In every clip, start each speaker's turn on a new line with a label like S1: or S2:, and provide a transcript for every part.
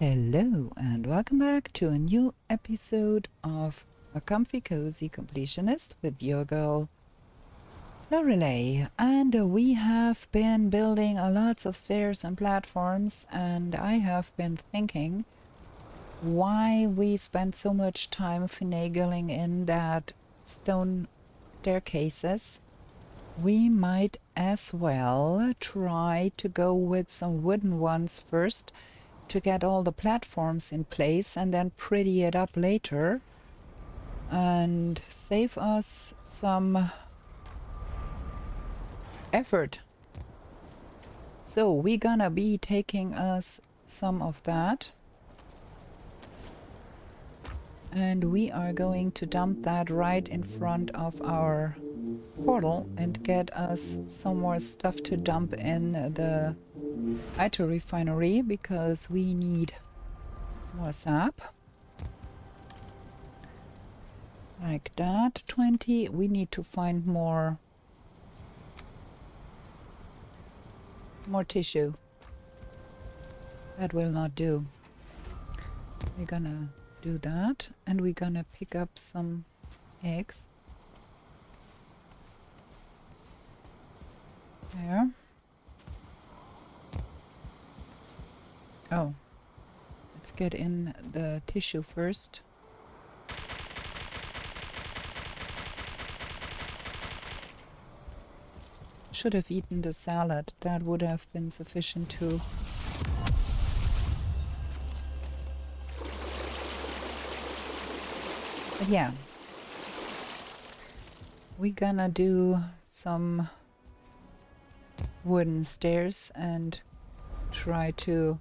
S1: Hello and welcome back to a new episode of A Comfy Cozy Completionist with your girl Lorelei. And we have been building lots of stairs and platforms, and I have been thinking why we spend so much time finagling in that stone staircases. We might as well try to go with some wooden ones first to get all the platforms in place and then pretty it up later and save us some effort. So we're gonna be taking us some of that, and we are going to dump that right in front of our portal and get us some more stuff to dump in the item refinery because we need more sap. Like that. 20. We need to find more tissue. That will not do. We're gonna do that, and we're gonna pick up some eggs. There. Oh, let's get in the tissue first. Should have eaten the salad. That would have been sufficient too. But yeah, we're gonna do some wooden stairs and try to...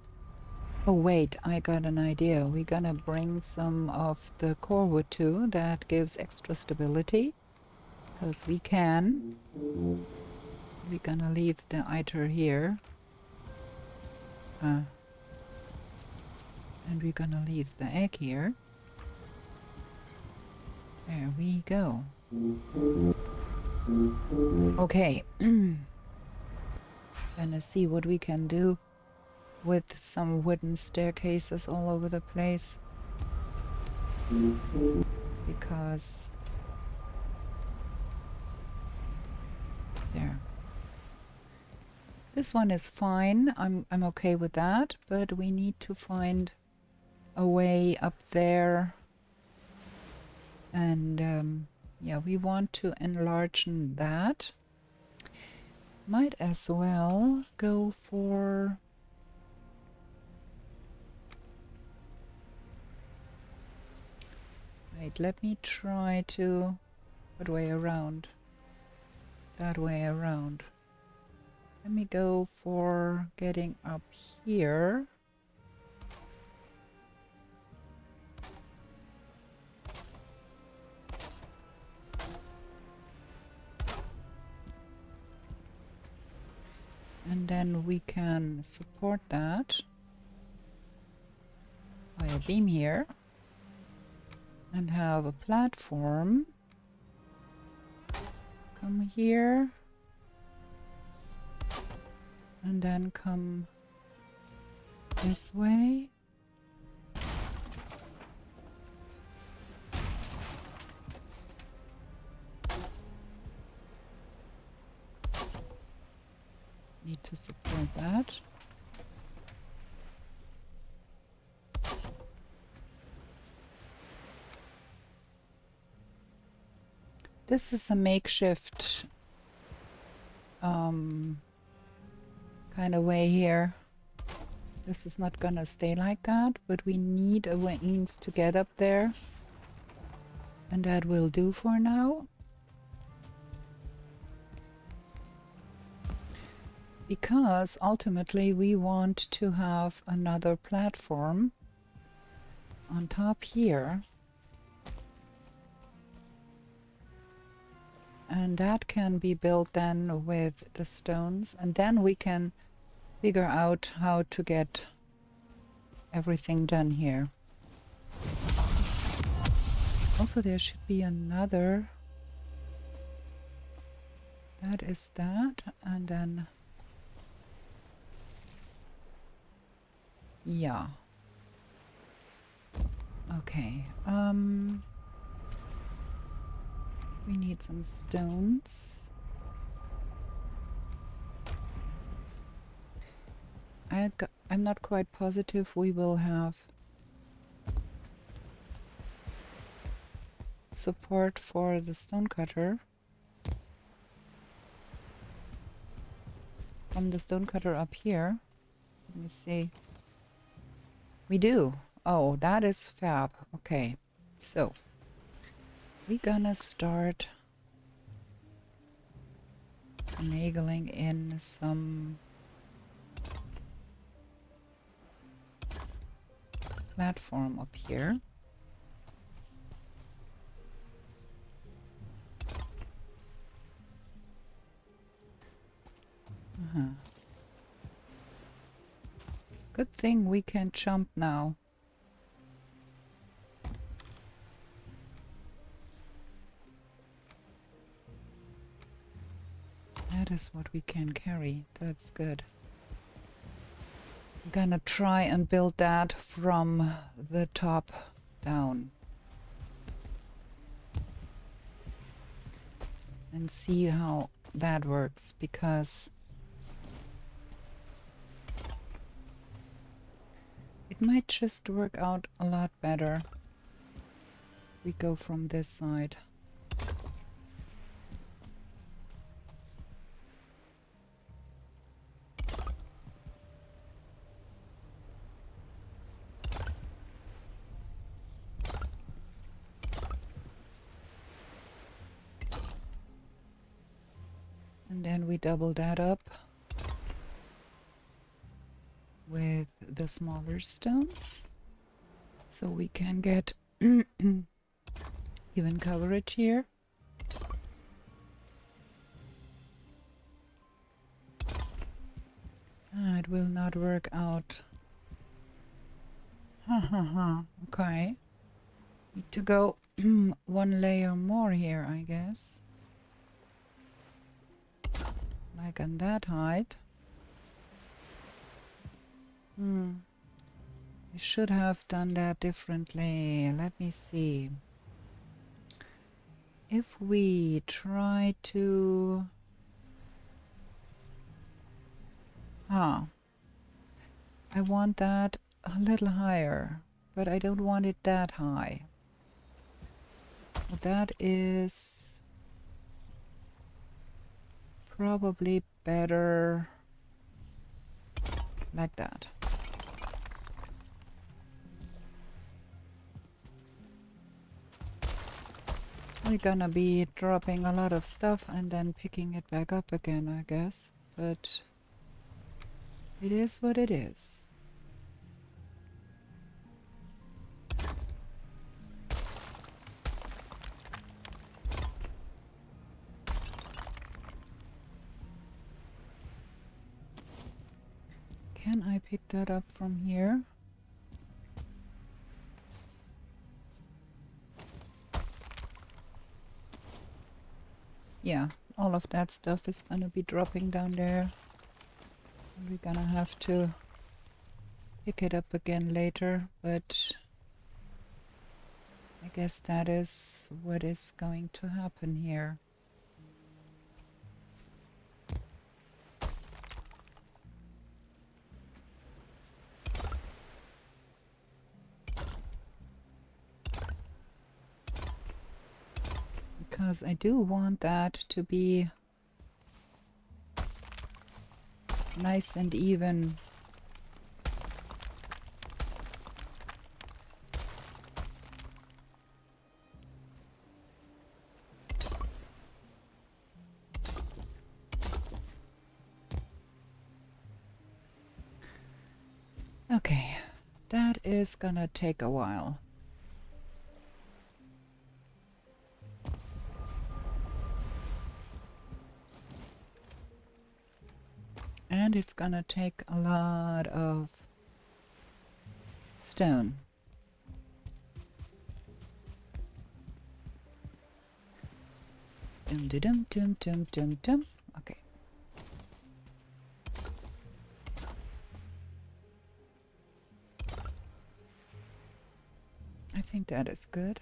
S1: Oh wait, I got an idea. We're gonna bring some of the core wood too. That gives extra stability, because we can. We're gonna leave the iter here. And we're gonna leave the egg here. There we go. Okay. Gonna see what we can do with some wooden staircases all over the place. Because... there. This one is fine. I'm okay with that, but we need to find a way up there. And yeah, we want to enlarge that. Might as well go for... Wait, let me try to... What way around? That way around. Let me go for getting up here. And then we can support that by a beam here and have a platform come here and then come this way. Need to support that. This is a makeshift kind of way here. This is not gonna stay like that, but we need a means to get up there, and that will do for now. Because ultimately we want to have another platform on top here. And that can be built then with the stones, and then we can figure out how to get everything done here. Also, there should be another. That is that, and then... yeah. Okay. We need some stones. I'm not quite positive we will have support for the stonecutter from the stonecutter up here. Let me see. We do. Oh, that is fab. Okay, so we're gonna start nagling in some platform up here. Good thing we can jump now. That is what we can carry. That's good. I'm gonna try and build that from the top down. And see how that works, because it might just work out a lot better. We go from this side. And then we double that up with the smaller stones, so we can get even coverage here. It will not work out. Okay. Need to go one layer more here, I guess. Like on that height. I should have done that differently. Let me see. If we try to... I want that a little higher, but I don't want it that high. So that is probably better like that. We're gonna be dropping a lot of stuff and then picking it back up again, I guess. But it is what it is. Can I pick that up from here? Yeah, all of that stuff is gonna be dropping down there. We're gonna have to pick it up again later, but I guess that is what is going to happen here. Because I do want that to be nice and even. Okay, that is gonna take a while. And it's gonna take a lot of stone. Dum dum dum dum dum dum. Okay. I I think that is good.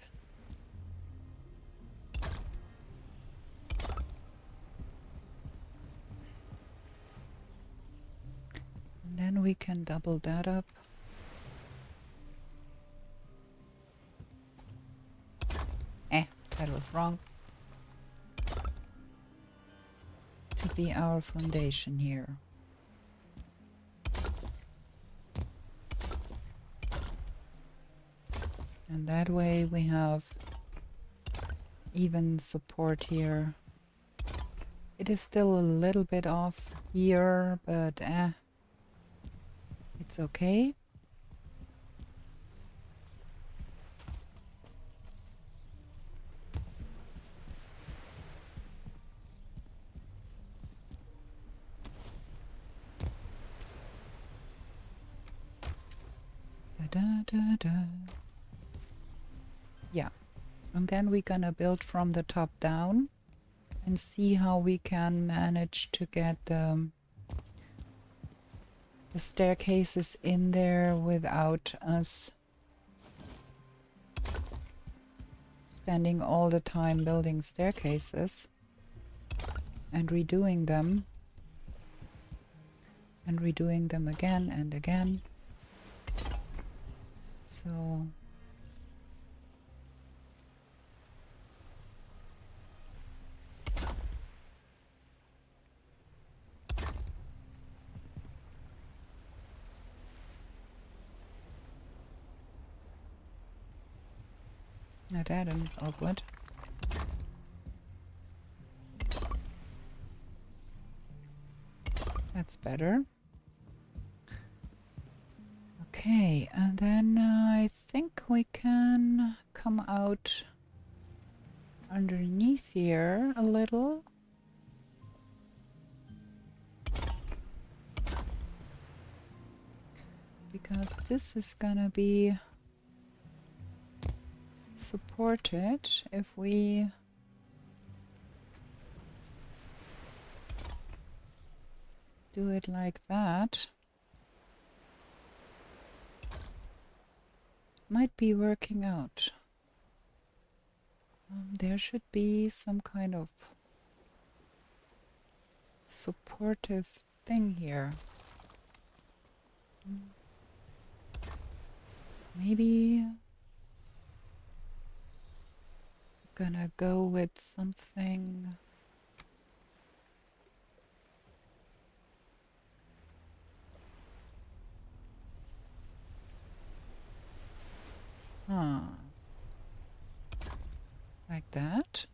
S1: And then we can double that up. That was wrong. To be our foundation here. And that way we have even support here. It is still a little bit off here, but it's okay. Yeah, and then we're gonna build from the top down and see how we can manage to get the staircases in there without us spending all the time building staircases and redoing them again and again. So that isn't awkward. That's better. Okay, and then I think we can come out underneath here a little. Because this is gonna be supported if we do it like that. Might be working out. There should be some kind of supportive thing here. Maybe gonna go with something. Like that.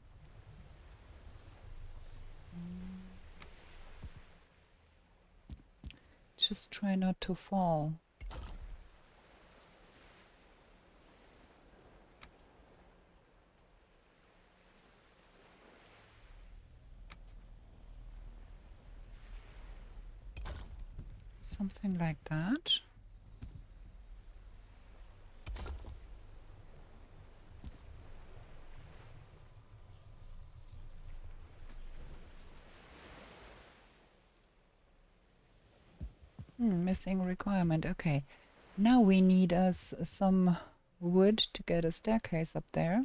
S1: Just try not to fall. Something like that. Missing requirement. Okay. Now we need us some wood to get a staircase up there.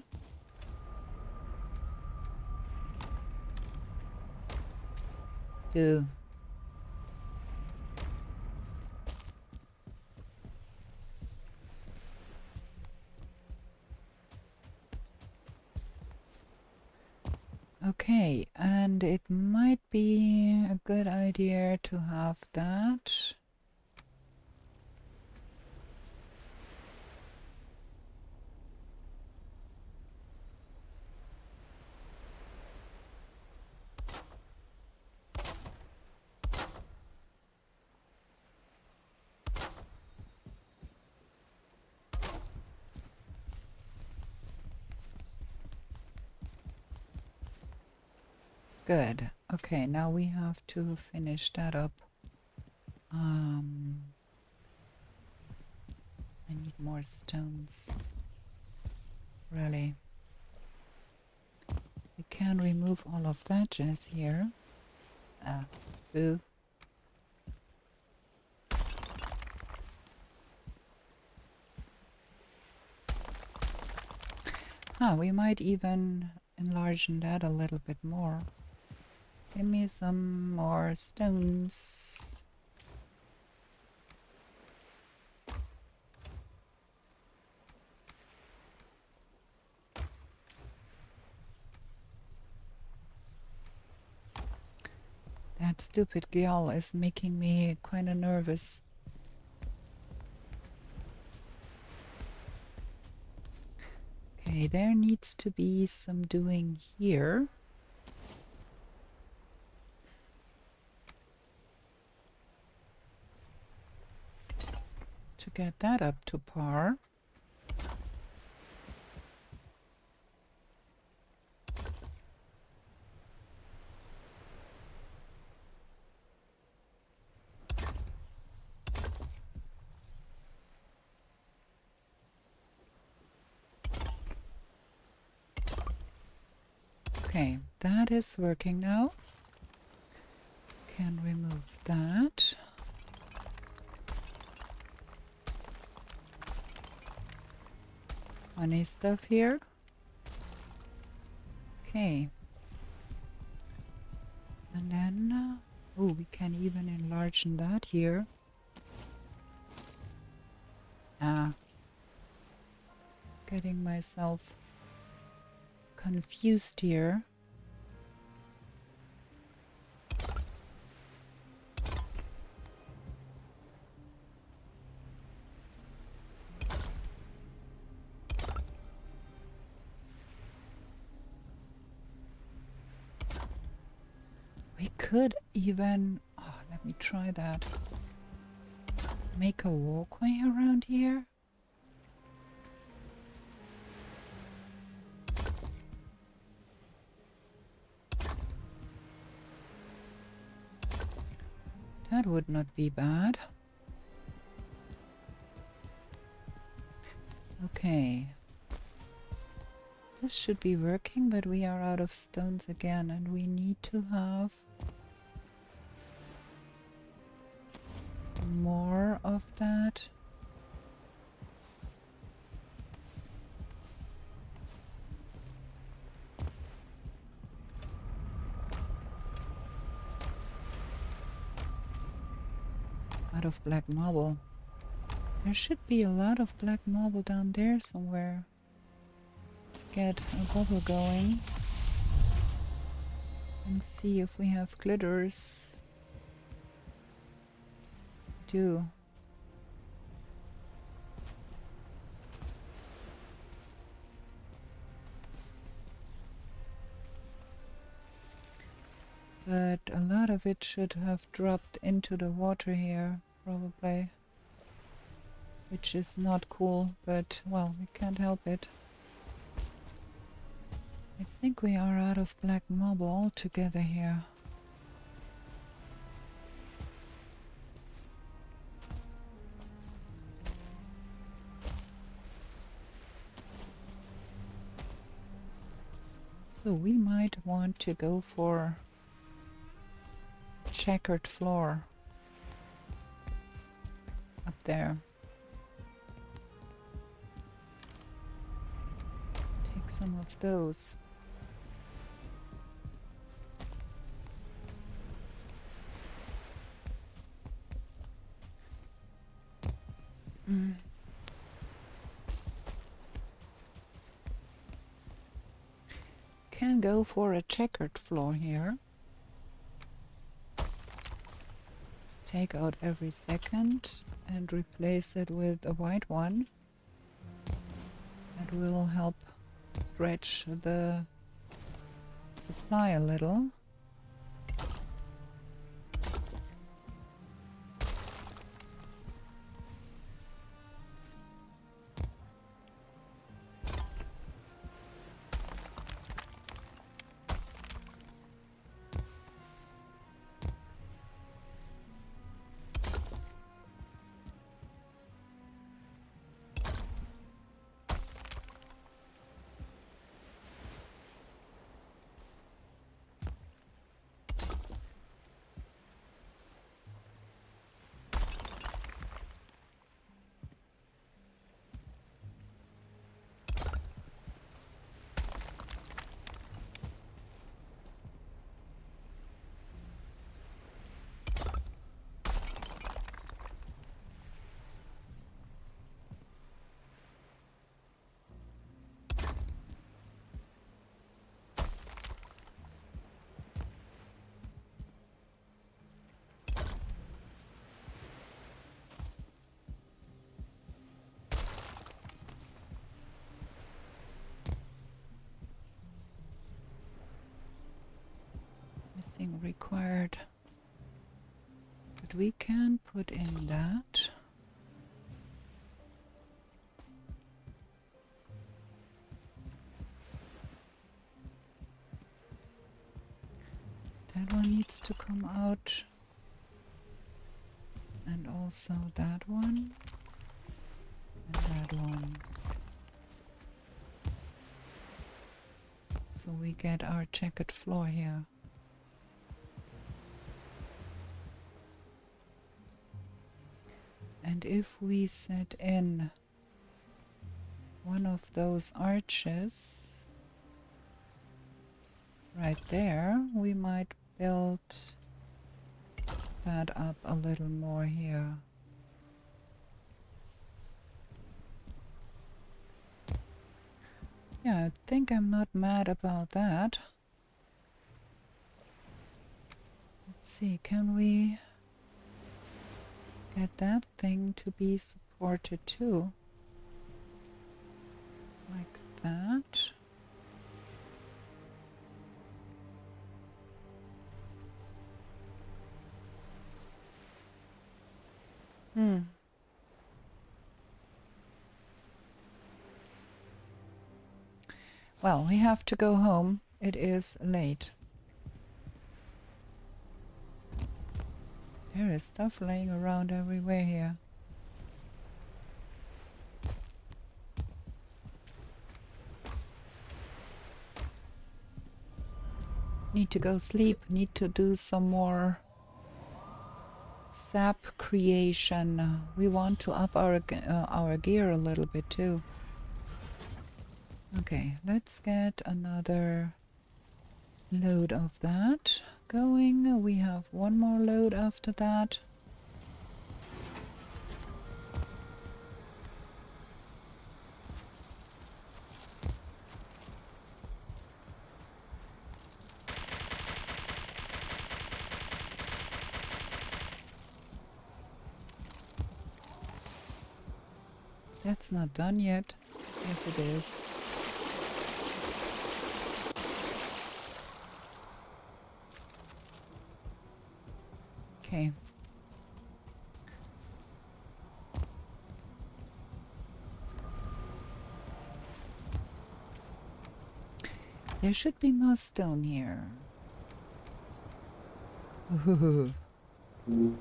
S1: Do. Okay, and it might be a good idea to have that. Good. Okay, now we have to finish that up. I need more stones. Really. We can remove all of that jazz here. Boo. We might even enlarge that a little bit more. Give me some more stones. That stupid girl is making me kind of nervous. Okay, there needs to be some doing here. To get that up to par. Okay, that is working now. Can remove that. Funny stuff here. Okay. And then, oh, we can even enlarge that here. Getting myself confused here. We could even, let me try that. Make a walkway around here. That would not be bad. Okay. This should be working, but we are out of stones again, and we need to have more of that. Out of black marble. There should be a lot of black marble down there somewhere. Let's get a bubble going and see if we have glitters. We do. But a lot of it should have dropped into the water here, probably. Which is not cool, but, well, we can't help it. I think we are out of black marble altogether here. So we might want to go for checkered floor up there. Take some of those. Can go for a checkered floor here. Take out every second and replace it with a white one. That will help stretch the supply a little. nothing required. But we can put in that. That one needs to come out. And also that one. And that one. So we get our checkered floor here. And if we set in one of those arches right there, we might build that up a little more here. Yeah, I think I'm not mad about that. Let's see, can we get that thing to be supported too? Like that. Well, we have to go home. It is late. There is stuff laying around everywhere here. Need to go sleep. Need to do some more sap creation. We want to up our gear a little bit too. Okay, let's get another load of that going. We have one more load after that. That's not done yet. Yes, it is. Okay. There should be more stone here.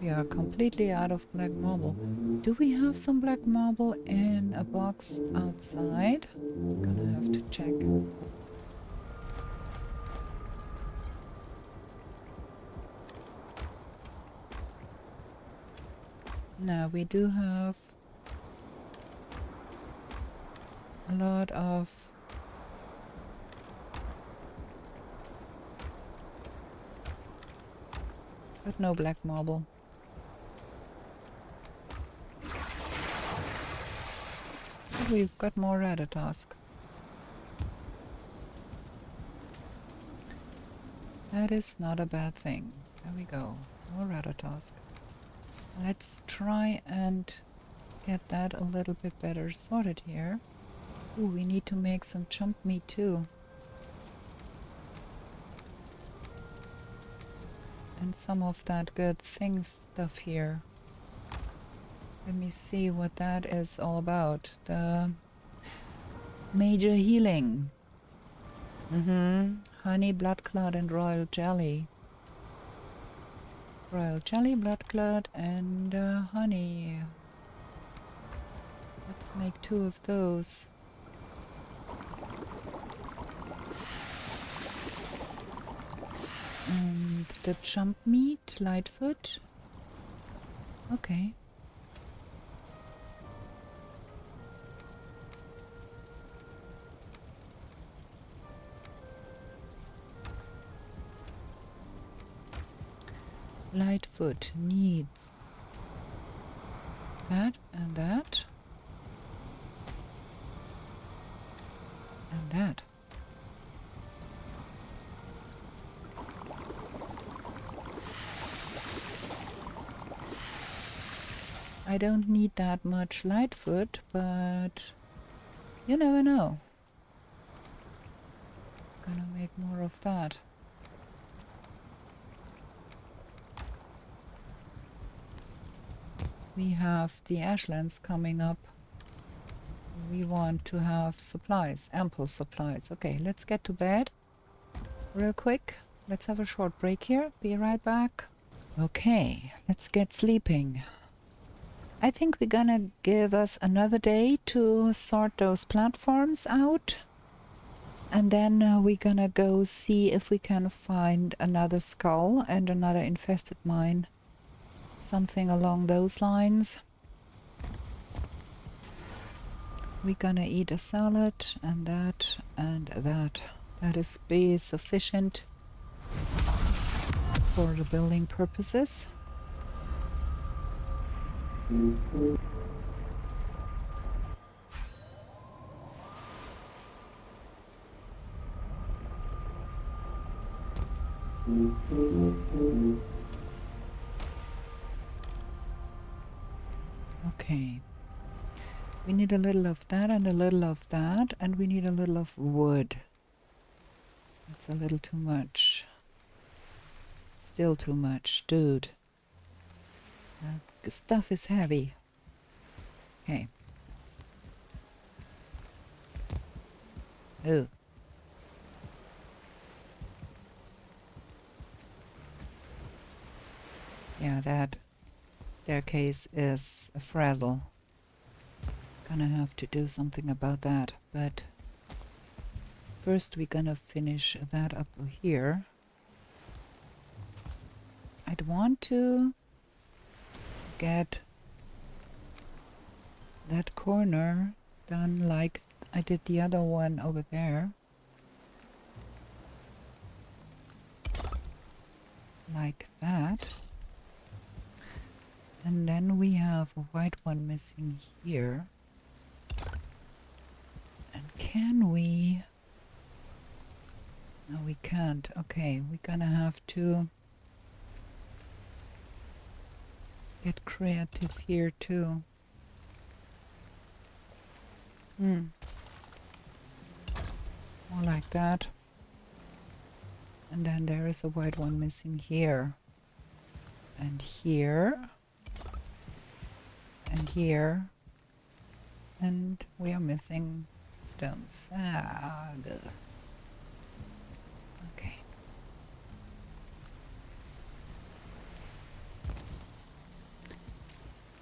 S1: We are completely out of black marble. Do we have some black marble in a box outside? I'm gonna have to check. Now we do have a lot of but no black marble. But we've got more radar task. That is not a bad thing. There we go. More radar task. Let's try and get that a little bit better sorted here. Ooh, we need to make some chump meat too. And some of that good thing stuff here. Let me see what that is all about. The major healing. Honey, blood clot, and royal jelly. Royal jelly, blood clot, and honey. Let's make 2 of those. And the chump meat, Lightfoot. Okay. Lightfoot needs that and that. And that. I don't need that much Lightfoot, but you never know. Gonna make more of that. We have the ashlands coming up. We want to have supplies, ample supplies. Okay, let's get to bed real quick. Let's have a short break here. Be right back. Okay, let's get sleeping. I think we're gonna give us another day to sort those platforms out. And then we're gonna go see if we can find another skull and another infested mine. Something along those lines. We're gonna eat a salad and that and that. That is be sufficient for the building purposes. Okay. We need a little of that and a little of that, and we need a little of wood. That's a little too much. Still too much, dude. That stuff is heavy. Okay. Oh. Yeah, that staircase is a frazzle. Gonna have to do something about that, but first we're gonna finish that up here. I'd want to get that corner done like I did the other one over there. Like that. And then we have a white one missing here. And can we? No, we can't. Okay, we're gonna have to get creative here too. More like that. And then there is a white one missing here. And here. And here. And we are missing stones. Ah, good. Okay.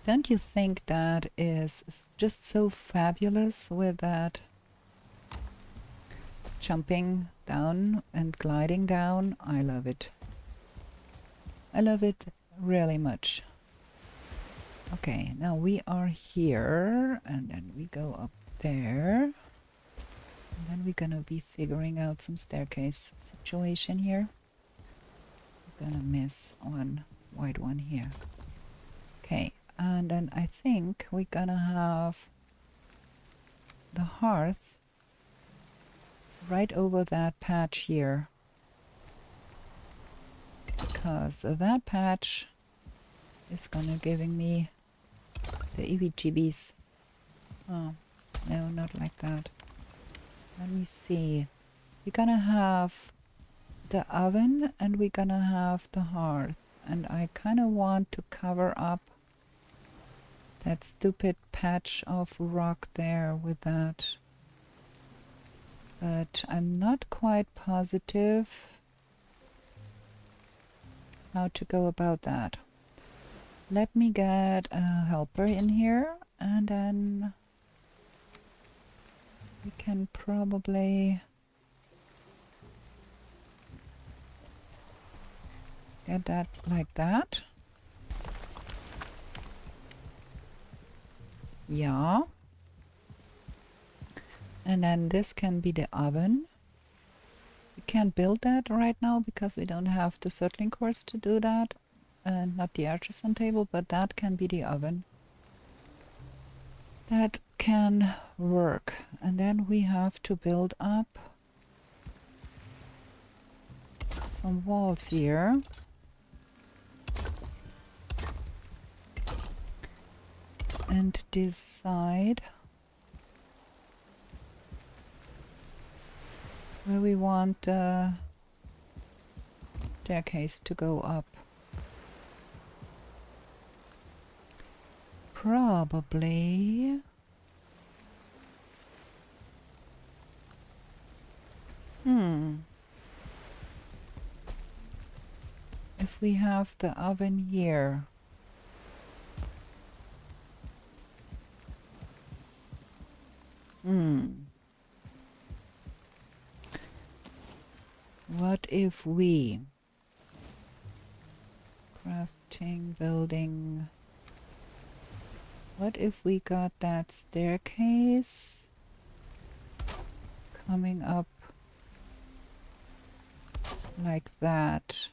S1: Don't you think that is just so fabulous with that jumping down and gliding down? I love it. I love it really much. Okay, now we are here, and then we go up there. And then we're gonna be figuring out some staircase situation here. We're gonna miss one white one here. Okay, and then I think we're gonna have the hearth right over that patch here. Because that patch is gonna giving me the EVGBs. Oh, no, not like that. Let me see. We're gonna have the oven and we're gonna have the hearth. And I kind of want to cover up that stupid patch of rock there with that. But I'm not quite positive how to go about that. Let me get a helper in here and then we can probably get that like that. Yeah. And then this can be the oven. We can't build that right now because we don't have the settling course to do that. And not the artisan table, but that can be the oven. That can work. And then we have to build up some walls here. And decide where we want the staircase to go up. Probably. If we have the oven here. What if we... Crafting, building... What if we got that staircase coming up like that?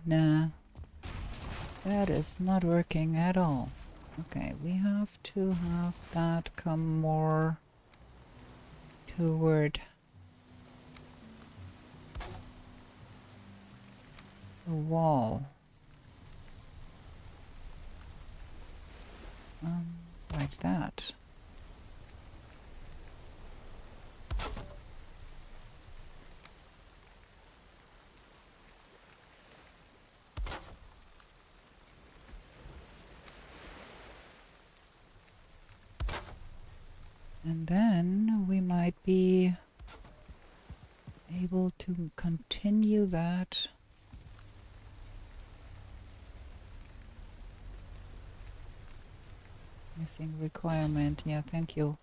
S1: Nah, that is not working at all. Okay, we have to have that come more toward the wall. Like that. And then we might be able to continue that. Missing requirement. Yeah, thank you.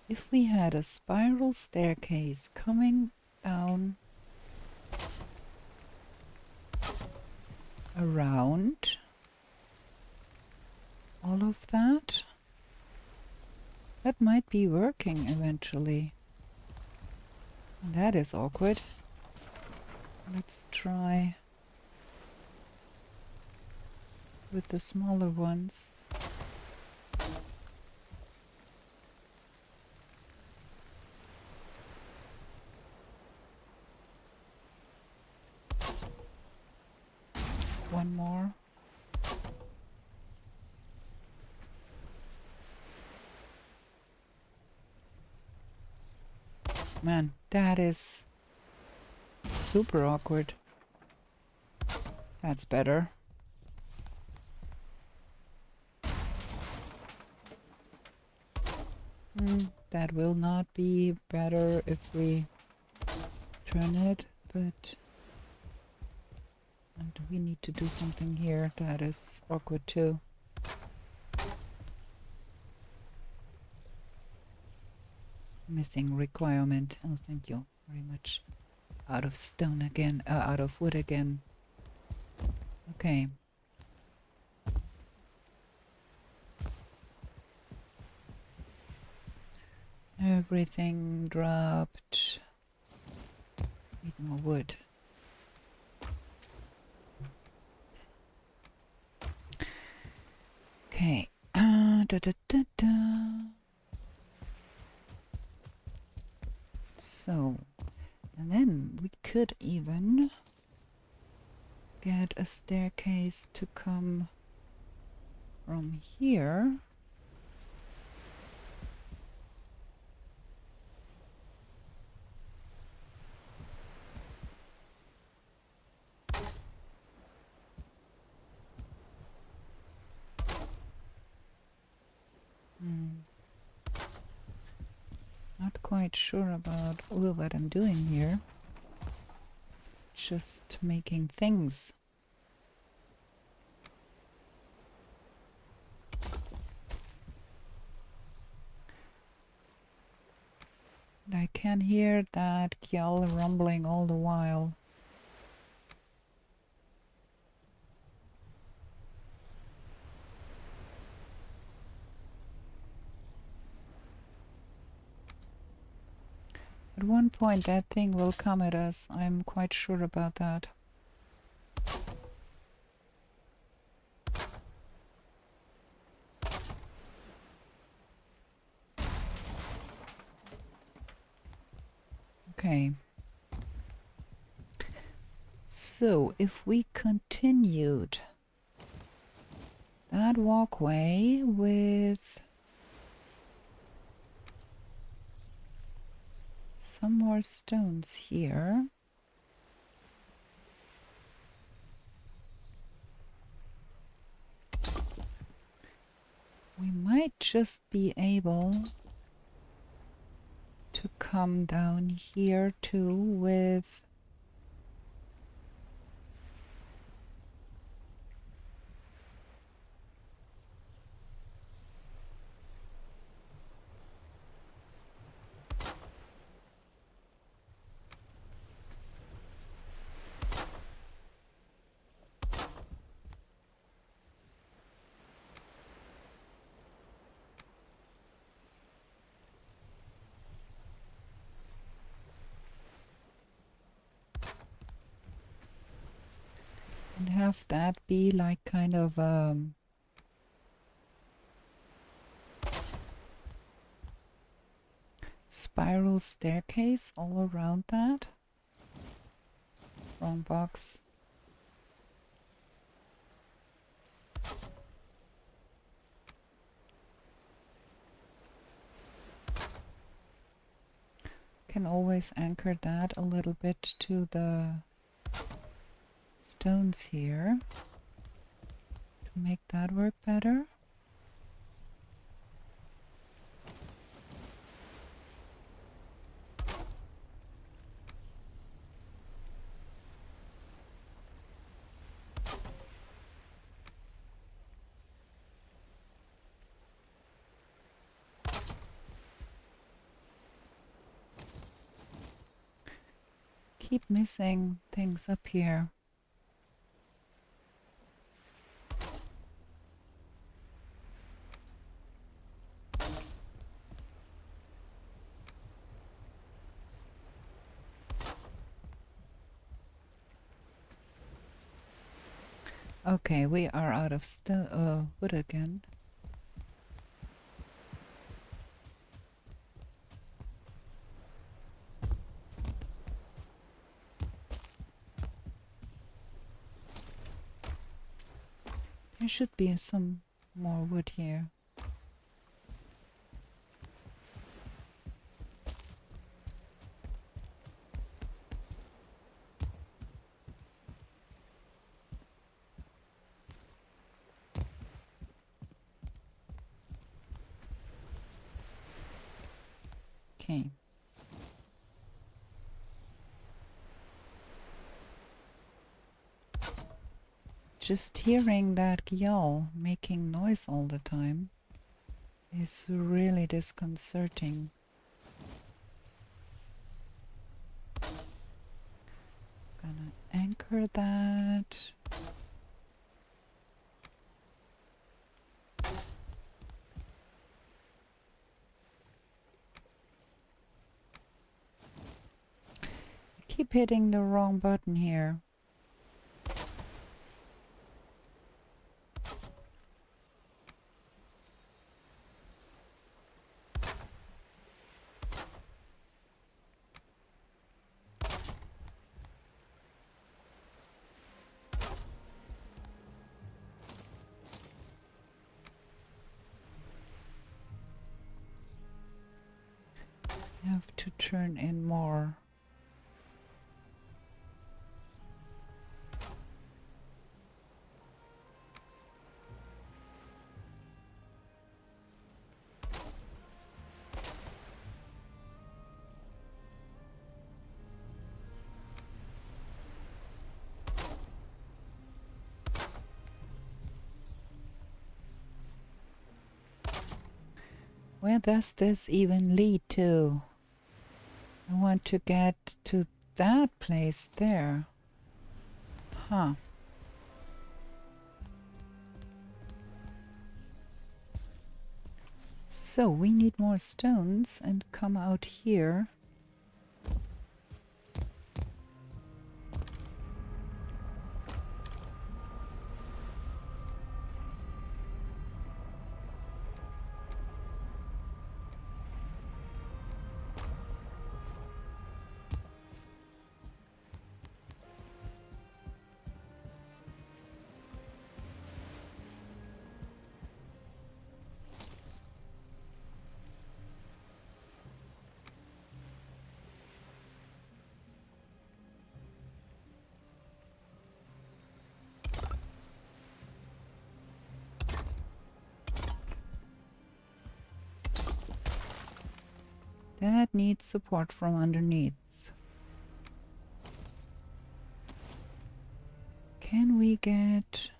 S1: If we had a spiral staircase coming down around all of that, that might be working eventually. That is awkward. Let's try with the smaller ones. One more. Man, that is super awkward. That's better. That will not be better if we turn it, but and we need to do something here. That is awkward too. Missing requirement. Oh, thank you very much. Out of stone again. Out of wood again. Okay. Everything dropped. Need more wood. Okay. So, and then we could even get a staircase to come from here. quite sure about what I'm doing here. Just making things. And I can hear that Kjell rumbling all the while. At one point that thing will come at us. I'm quite sure about that. Okay. So if we continued that walkway with some more stones here. We might just be able to come down here too with and have that be like kind of spiral staircase all around that. Wrong box. Can always anchor that a little bit to the stones here to make that work better. Keep missing things up here. Okay, we are out of wood again. There should be some more wood here. Okay. Just hearing that Gyal making noise all the time is really disconcerting. Gonna anchor that. Keep hitting the wrong button here. You have to turn in more. Where does this even lead to? I want to get to that place there. Huh. So we need more stones and come out here. That needs support from underneath. Can we get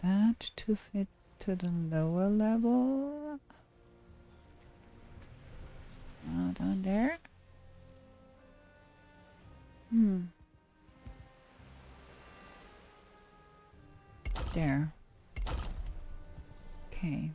S1: that to fit to the lower level? Down there? There. Okay.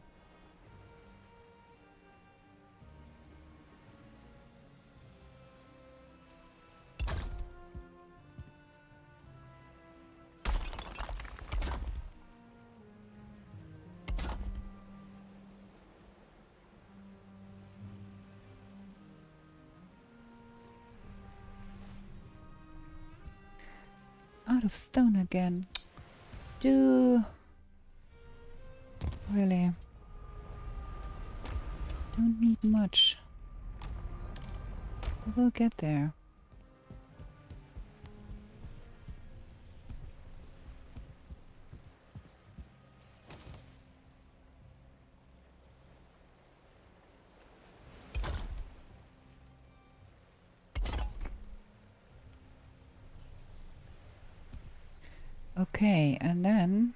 S1: Out of stone again. Really don't need much. We'll get there. Okay, and then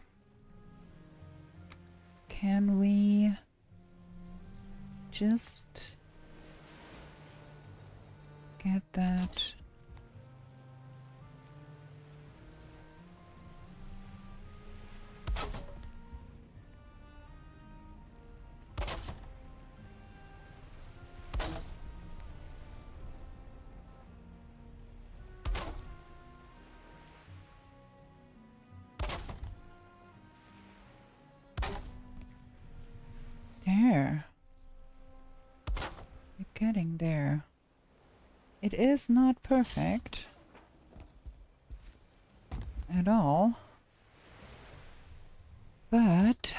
S1: can we just get that? There. We're getting there. It is not perfect at all, but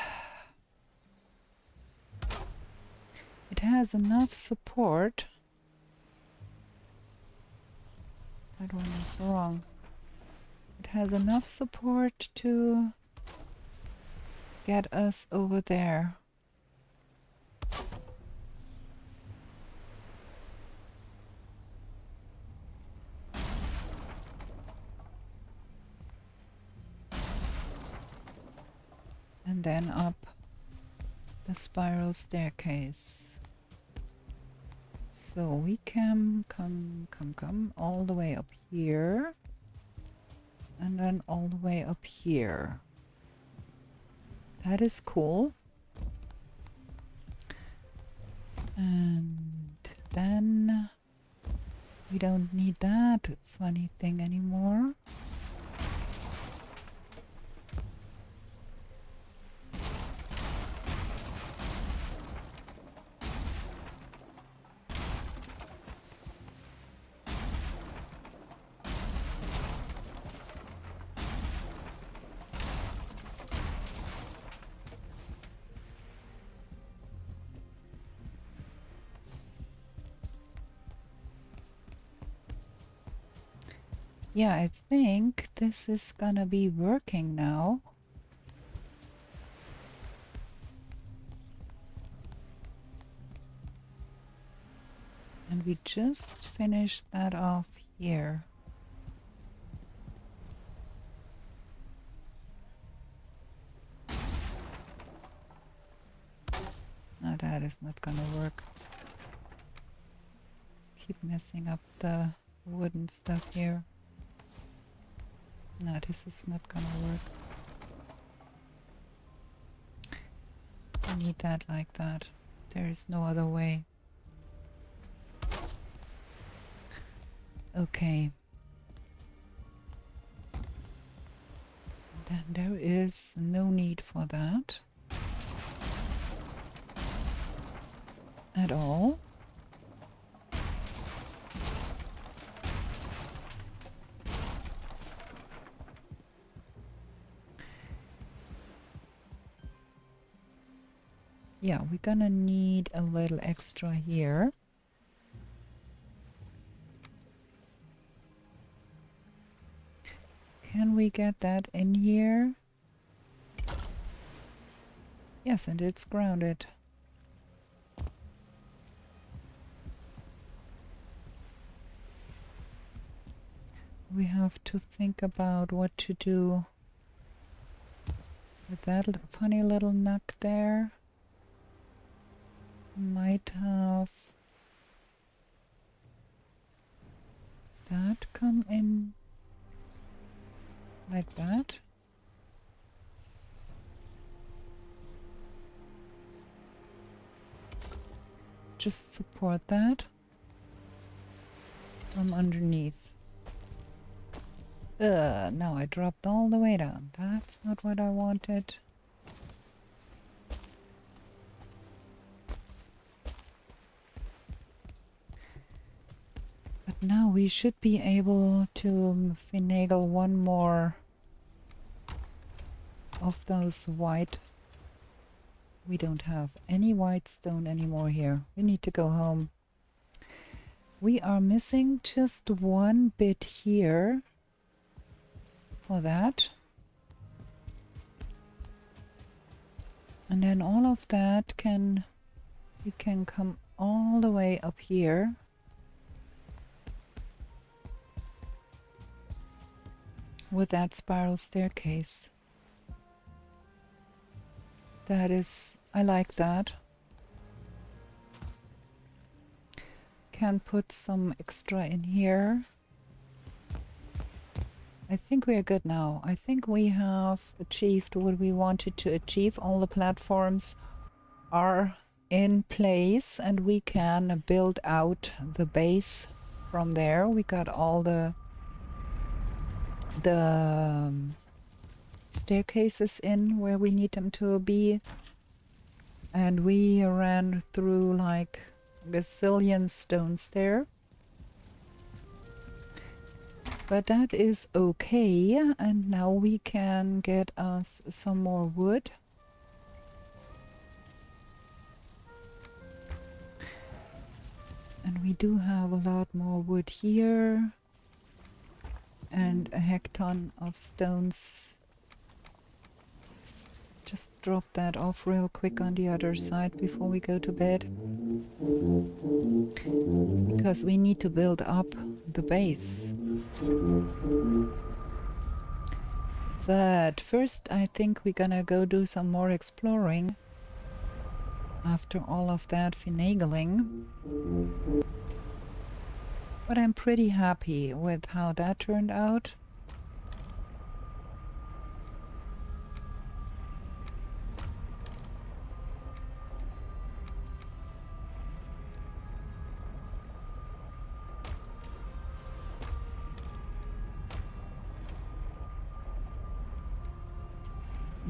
S1: it has enough support. That one is wrong. It has enough support to get us over there. And then up the spiral staircase. So we can come all the way up here. And then all the way up here. That is cool. And then we don't need that funny thing anymore. Yeah, I think this is gonna be working now. And we just finished that off here. Now that is is not gonna work. Keep messing up the wooden stuff here. No, this is not gonna work. I need that like that. There is no other way. Okay. Then there is no need for that at all. Yeah, we're gonna need a little extra here. Can we get that in here? Yes, and it's grounded. We have to think about what to do with that funny little nook there. Might have that come in like that. Just support that from underneath. Now I dropped all the way down. That's not what I wanted. But now we should be able to finagle one more of those white. We don't have any white stone anymore here. We need to go home. We are missing just one bit here for that. And then all of that we can come all the way up here. With that spiral staircase. That is, I like that. Can put some extra in here. I think we are good now. I think we have achieved what we wanted to achieve. All the platforms are in place and we can build out the base from there. We got all the staircases in where we need them to be, and we ran through like a gazillion stones there, but that is okay. And now we can get us some more wood. And we do have a lot more wood here and a hecton of stones. Just drop that off real quick on the other side before we go to bed, because we need to build up the base. But first I think we're gonna go do some more exploring after all of that finagling. But I'm pretty happy with how that turned out.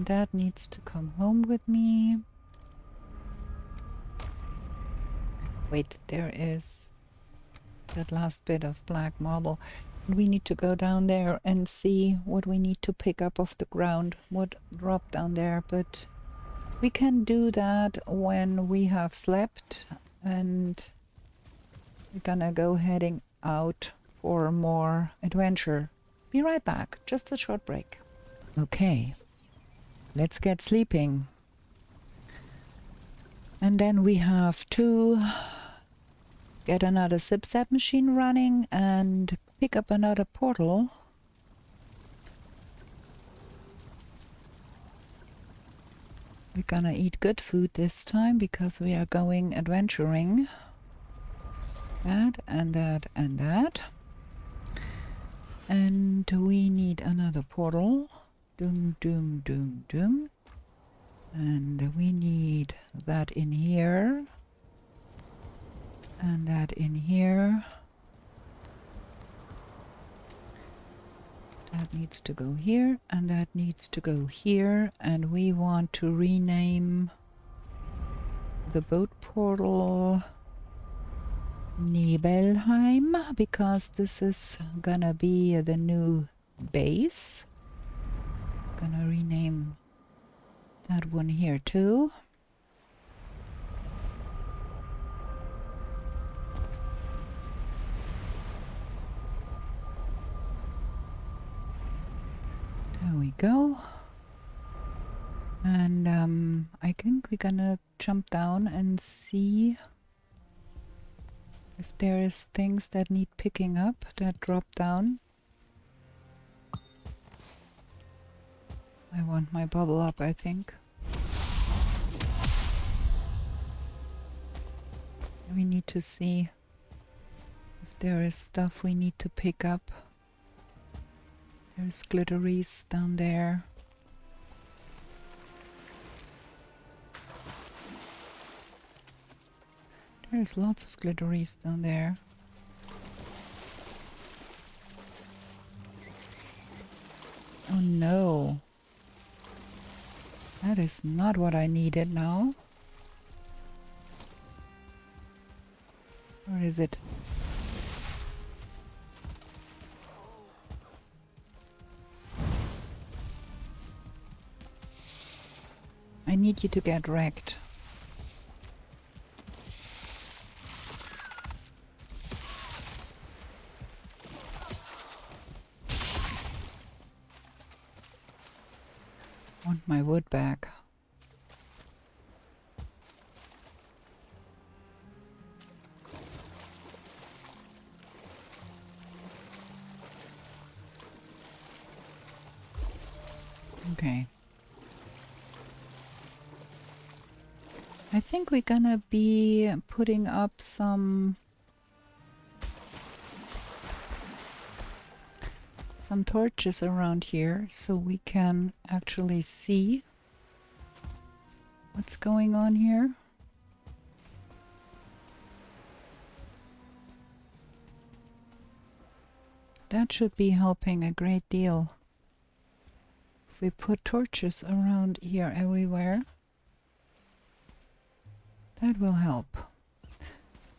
S1: That needs to come home with me. Wait, there is that last bit of black marble. We need to go down there and see what we need to pick up off the ground, what dropped down there, but we can do that when we have slept, and we're gonna go heading out for more adventure. Be right back, just a short break. Okay, let's get sleeping. And then we have to get another zip-zap machine running and pick up another portal. We're gonna eat good food this time because we are going adventuring. That and that and that. And we need another portal. Doom, doom, doom, doom. And we need that in here. And that in here. That needs to go here, and that needs to go here, and we want to rename the boat portal Valheim because this is gonna be the new base. Gonna rename that one here too. There we go. And I think we're gonna jump down and see if there is things that need picking up that drop down. I want my bubble up, I think. We need to see if there is stuff we need to pick up. There's glitteries down there. There's lots of glitteries down there. Oh no. That is not what I needed now. Or is it? I need you to get wrecked. Want my wood back. Okay. I think we're gonna be putting up some torches around here so we can actually see what's going on here. That should be helping a great deal. If we put torches around here everywhere, that will help.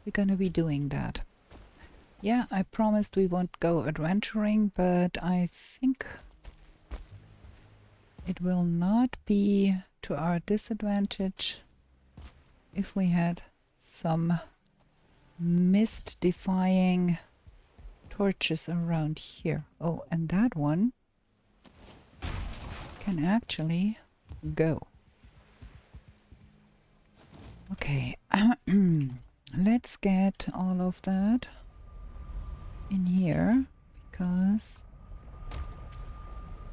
S1: We're gonna be doing that. Yeah, I promised we won't go adventuring, but I think it will not be to our disadvantage if we had some mist-defying torches around here. Oh, and that one can actually go. Okay, let's get all of that in here because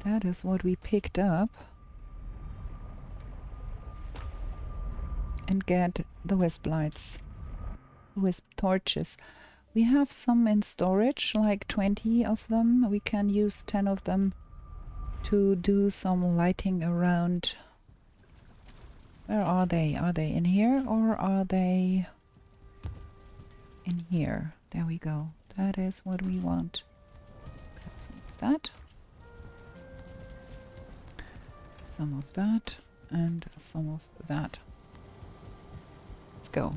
S1: that is what we picked up, and get the wisp lights, wisp torches. We have some in storage, like 20 of them. We can use 10 of them to do some lighting around. Where are they? Are they in here or are they in here? There we go. That is what we want. Got some of that. Some of that. And some of that. Let's go.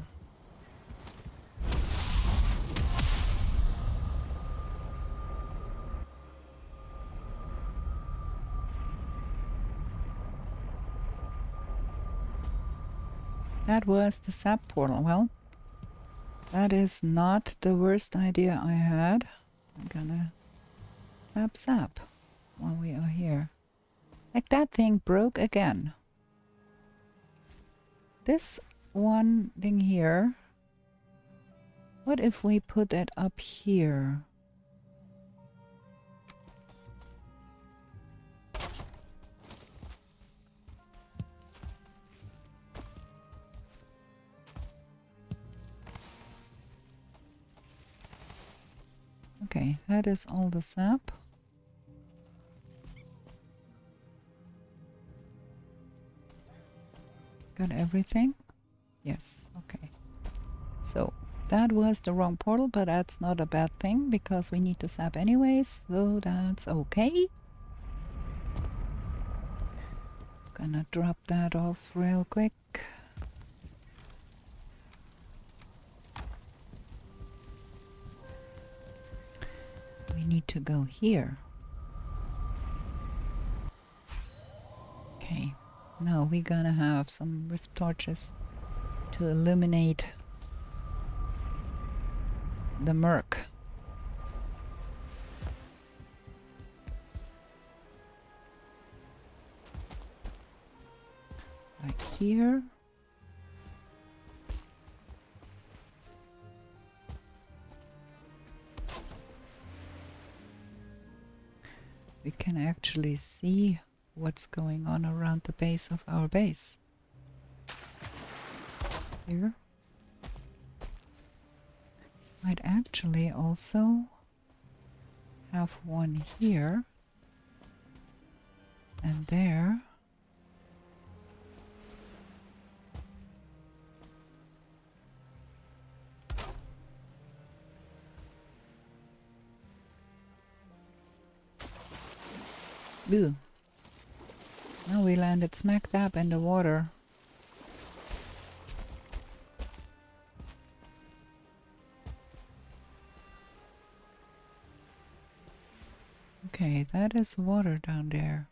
S1: That was the sap portal. Well, that is not the worst idea I had. I'm gonna tap sap while we are here. Like, that thing broke again. This one thing here, what if we put it up here? Okay, that is all the sap. Got everything? Yes, okay. So that was the wrong portal, but that's not a bad thing because we need the sap anyways, so that's okay. Gonna drop that off real quick. We need to go here. Okay, now we're gonna have some wisp torches to illuminate the murk. Like here. We can actually see what's going on around the base of our base. Here. Might actually also have one here and there. Boo. Now we landed smack dab in the water. Okay, that is water down there,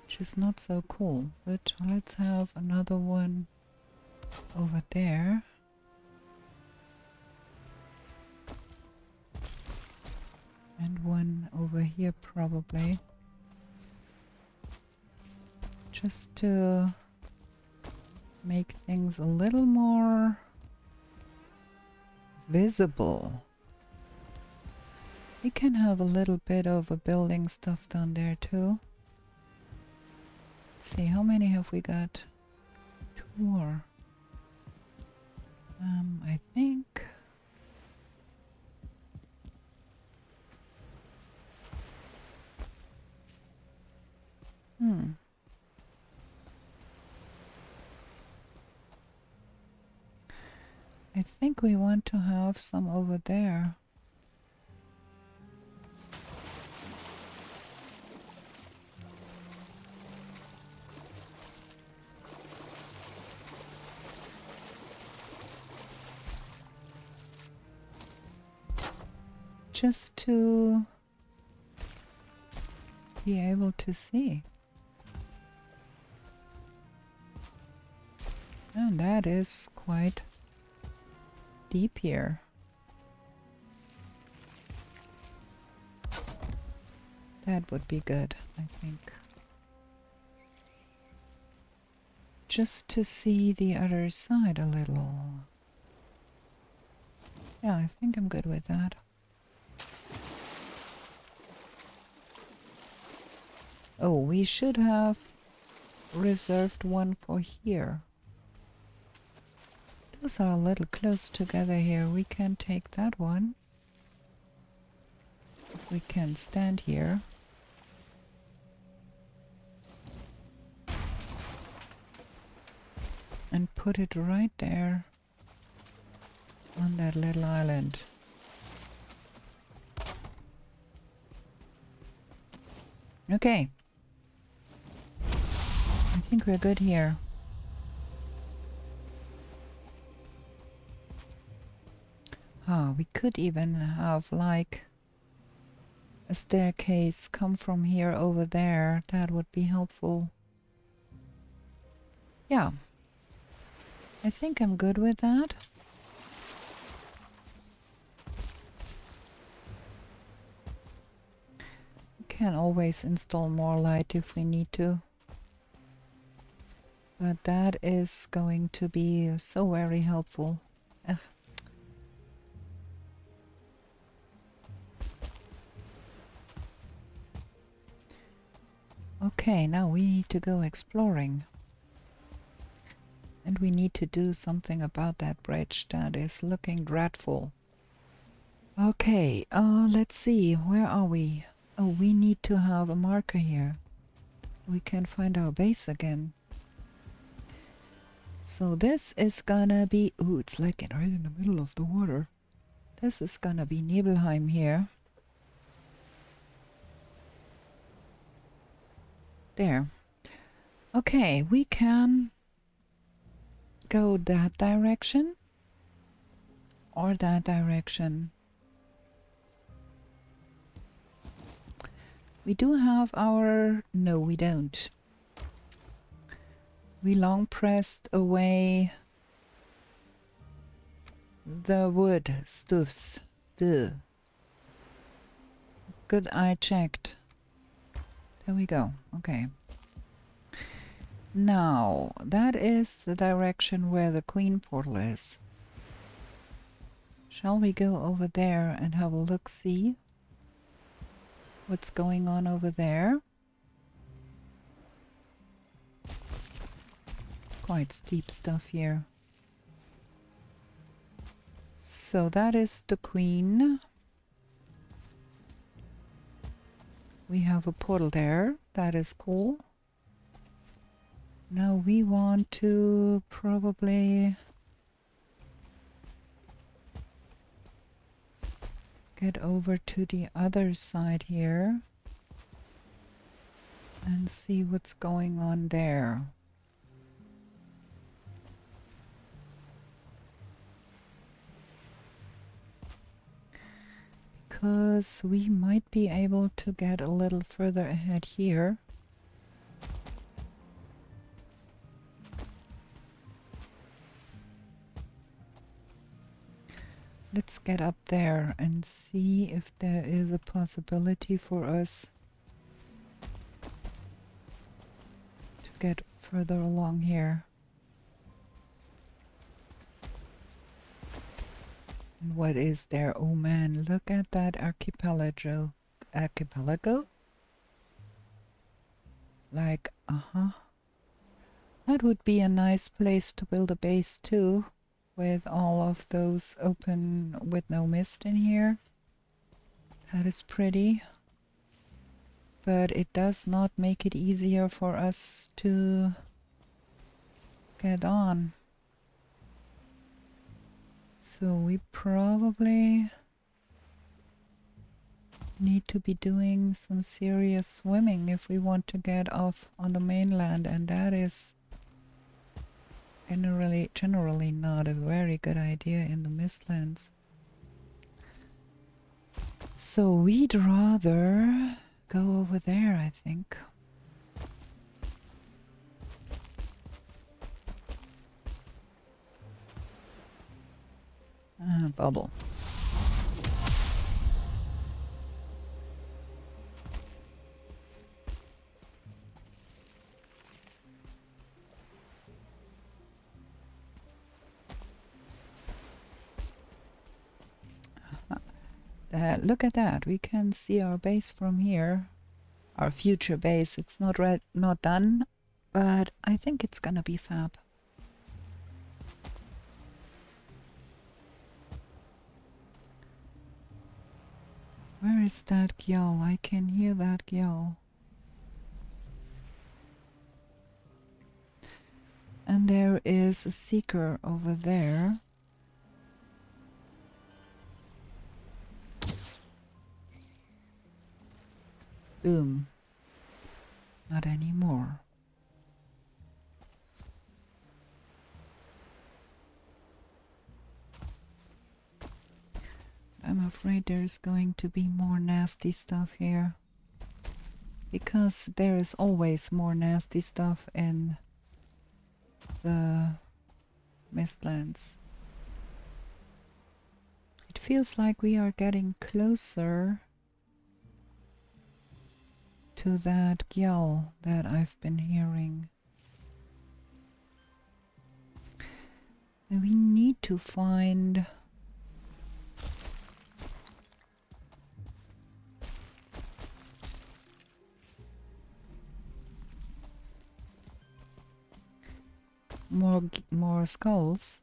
S1: which is not so cool, but let's have another one over there. And one over here probably. Just to make things a little more visible. We can have a little bit of a building stuff down there too. Let's see, how many have we got? 2 more. I think. I think we want to have some over there. Just to be able to see. And that is quite deep here. That would be good, I think. Just to see the other side a little. Yeah, I think I'm good with that. Oh, we should have reserved one for here. Those are a little close together here. We can take that one. If we can stand here. And put it right there on that little island. Okay. I think we're good here. Ah, we could even have like a staircase come from here over there. That would be helpful. Yeah. I think I'm good with that. We can always install more light if we need to. But that is going to be so very helpful. Okay, now we need to go exploring. And we need to do something about that bridge that is looking dreadful. Okay, let's see, where are we? Oh, we need to have a marker here. We can find our base again. So this is gonna be, ooh, it's like right in the middle of the water. This is gonna be Nibelheim here. There. Okay, we can go that direction or that direction. We do have our... No, we don't. We long pressed away the wood stuffs. Duh. Good, I checked. There we go. Okay. Now, that is the direction where the Queen portal is. Shall we go over there and have a look-see? What's going on over there? Quite steep stuff here. So that is the Queen. We have a portal there. That is cool. Now we want to probably get over to the other side here and see what's going on there. Because we might be able to get a little further ahead here. Let's get up there and see if there is a possibility for us to get further along here. And what is there? Oh man, look at that archipelago. Archipelago? Like, that would be a nice place to build a base too, with all of those open with no mist in here. That is pretty. But it does not make it easier for us to get on. So we probably need to be doing some serious swimming if we want to get off on the mainland, and that is generally not a very good idea in the mistlands. So we'd rather go over there, I think. Bubble. Look at that. We can see our base from here. Our future base. It's not done, but I think it's gonna be fab. Where is that gyal? I can hear that gyal. And there is a seeker over there. Boom. Not anymore. I'm afraid there's going to be more nasty stuff here. Because there is always more nasty stuff in the mistlands. It feels like we are getting closer to that gyal that I've been hearing. And we need to find more skulls.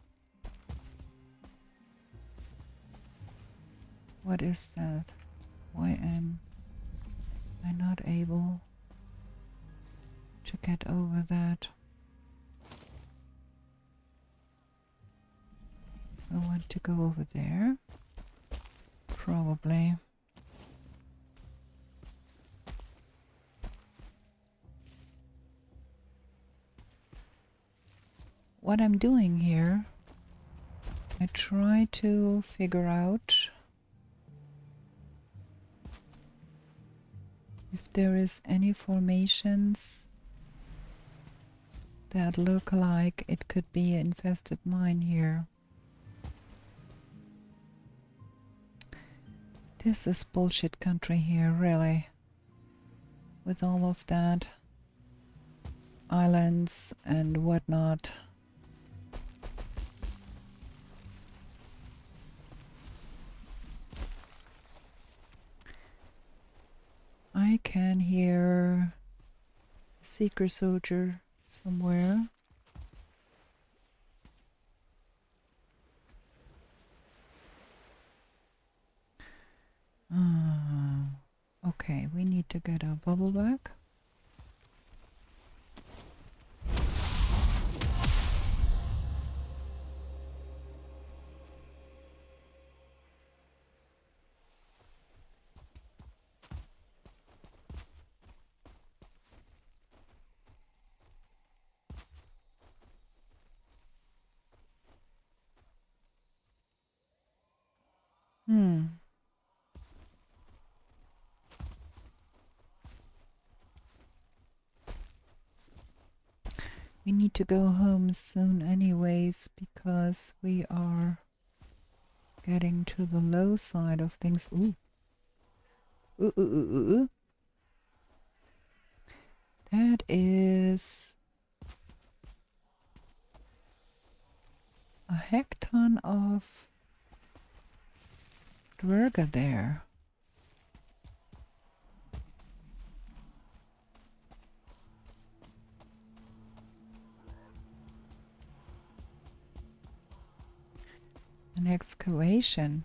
S1: What is that? Why am I not able to get over that? I want to go over there. Probably. What I'm doing here, I try to figure out if there is any formations that look like it could be an infested mine here. This is bullshit country here, really. With all of that. Islands and whatnot. I can hear a Seeker soldier somewhere. Okay, we need to get our bubble back. We need to go home soon anyways, because we are getting to the low side of things. Ooh. Ooh, ooh, ooh, ooh, ooh. That is a hecton of dwerga there. An excavation.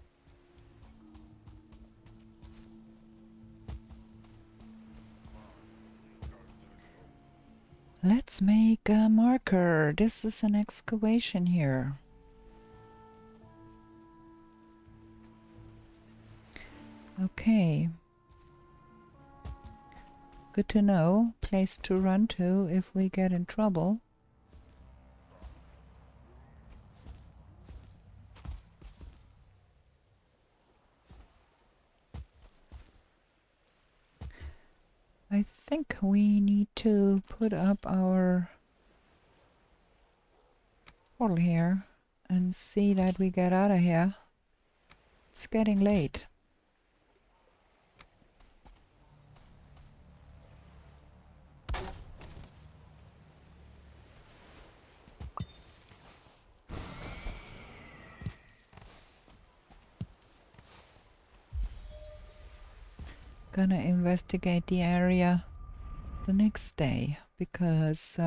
S1: Let's make a marker. This is an excavation here. Okay. Good to know. Place to run to if we get in trouble. I think we need to put up our portal here and see that we get out of here. It's getting late. Gonna investigate the area the next day because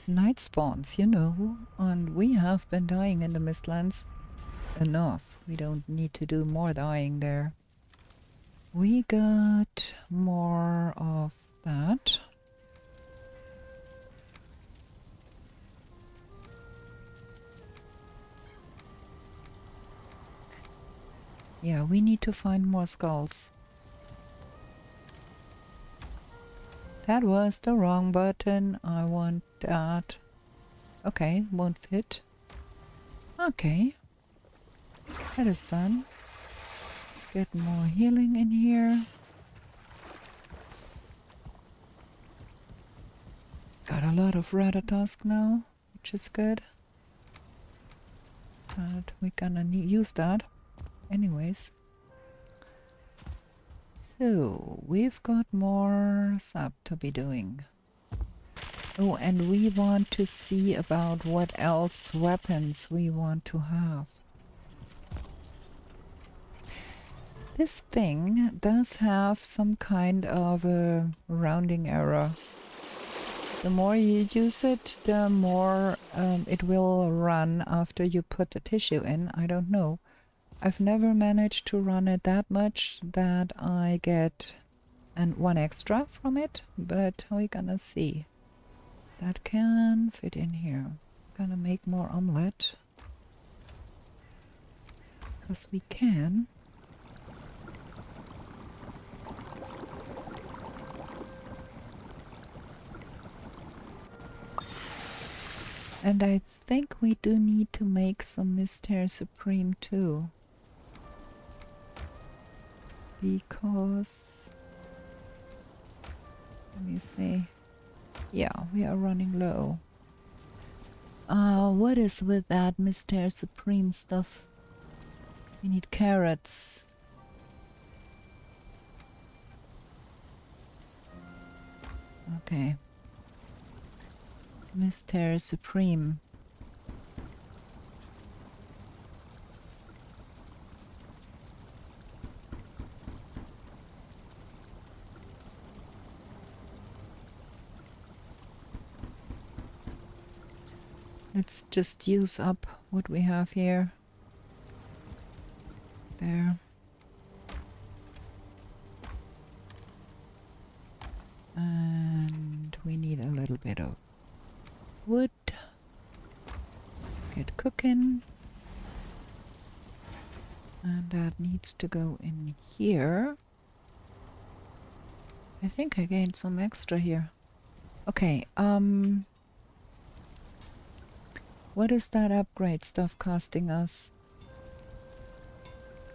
S1: night spawns, you know, and we have been dying in the Mistlands enough. We don't need to do more dying there. We got more of that. Yeah, we need to find more skulls. That was the wrong button. I want that. Okay, won't fit. Okay. That is done. Get more healing in here. Got a lot of Ratatosk now, which is good. But we're gonna use that anyways. So, we've got more sub to be doing. Oh, and we want to see about what else weapons we want to have. This thing does have some kind of a rounding error. The more you use it, the more it will run after you put the tissue in. I don't know. I've never managed to run it that much that I get one extra from it, but we're gonna see. That can fit in here. Gonna make more omelette. Because we can. And I think we do need to make some Mystère Supreme too. Because... let me see. Yeah, we are running low. What is with that Mystère Supreme stuff? We need carrots. Okay. Mystère Supreme. Let's just use up what we have here. There. And we need a little bit of wood. Get cooking. And that needs to go in here. I think I gained some extra here. Okay, what is that upgrade stuff costing us?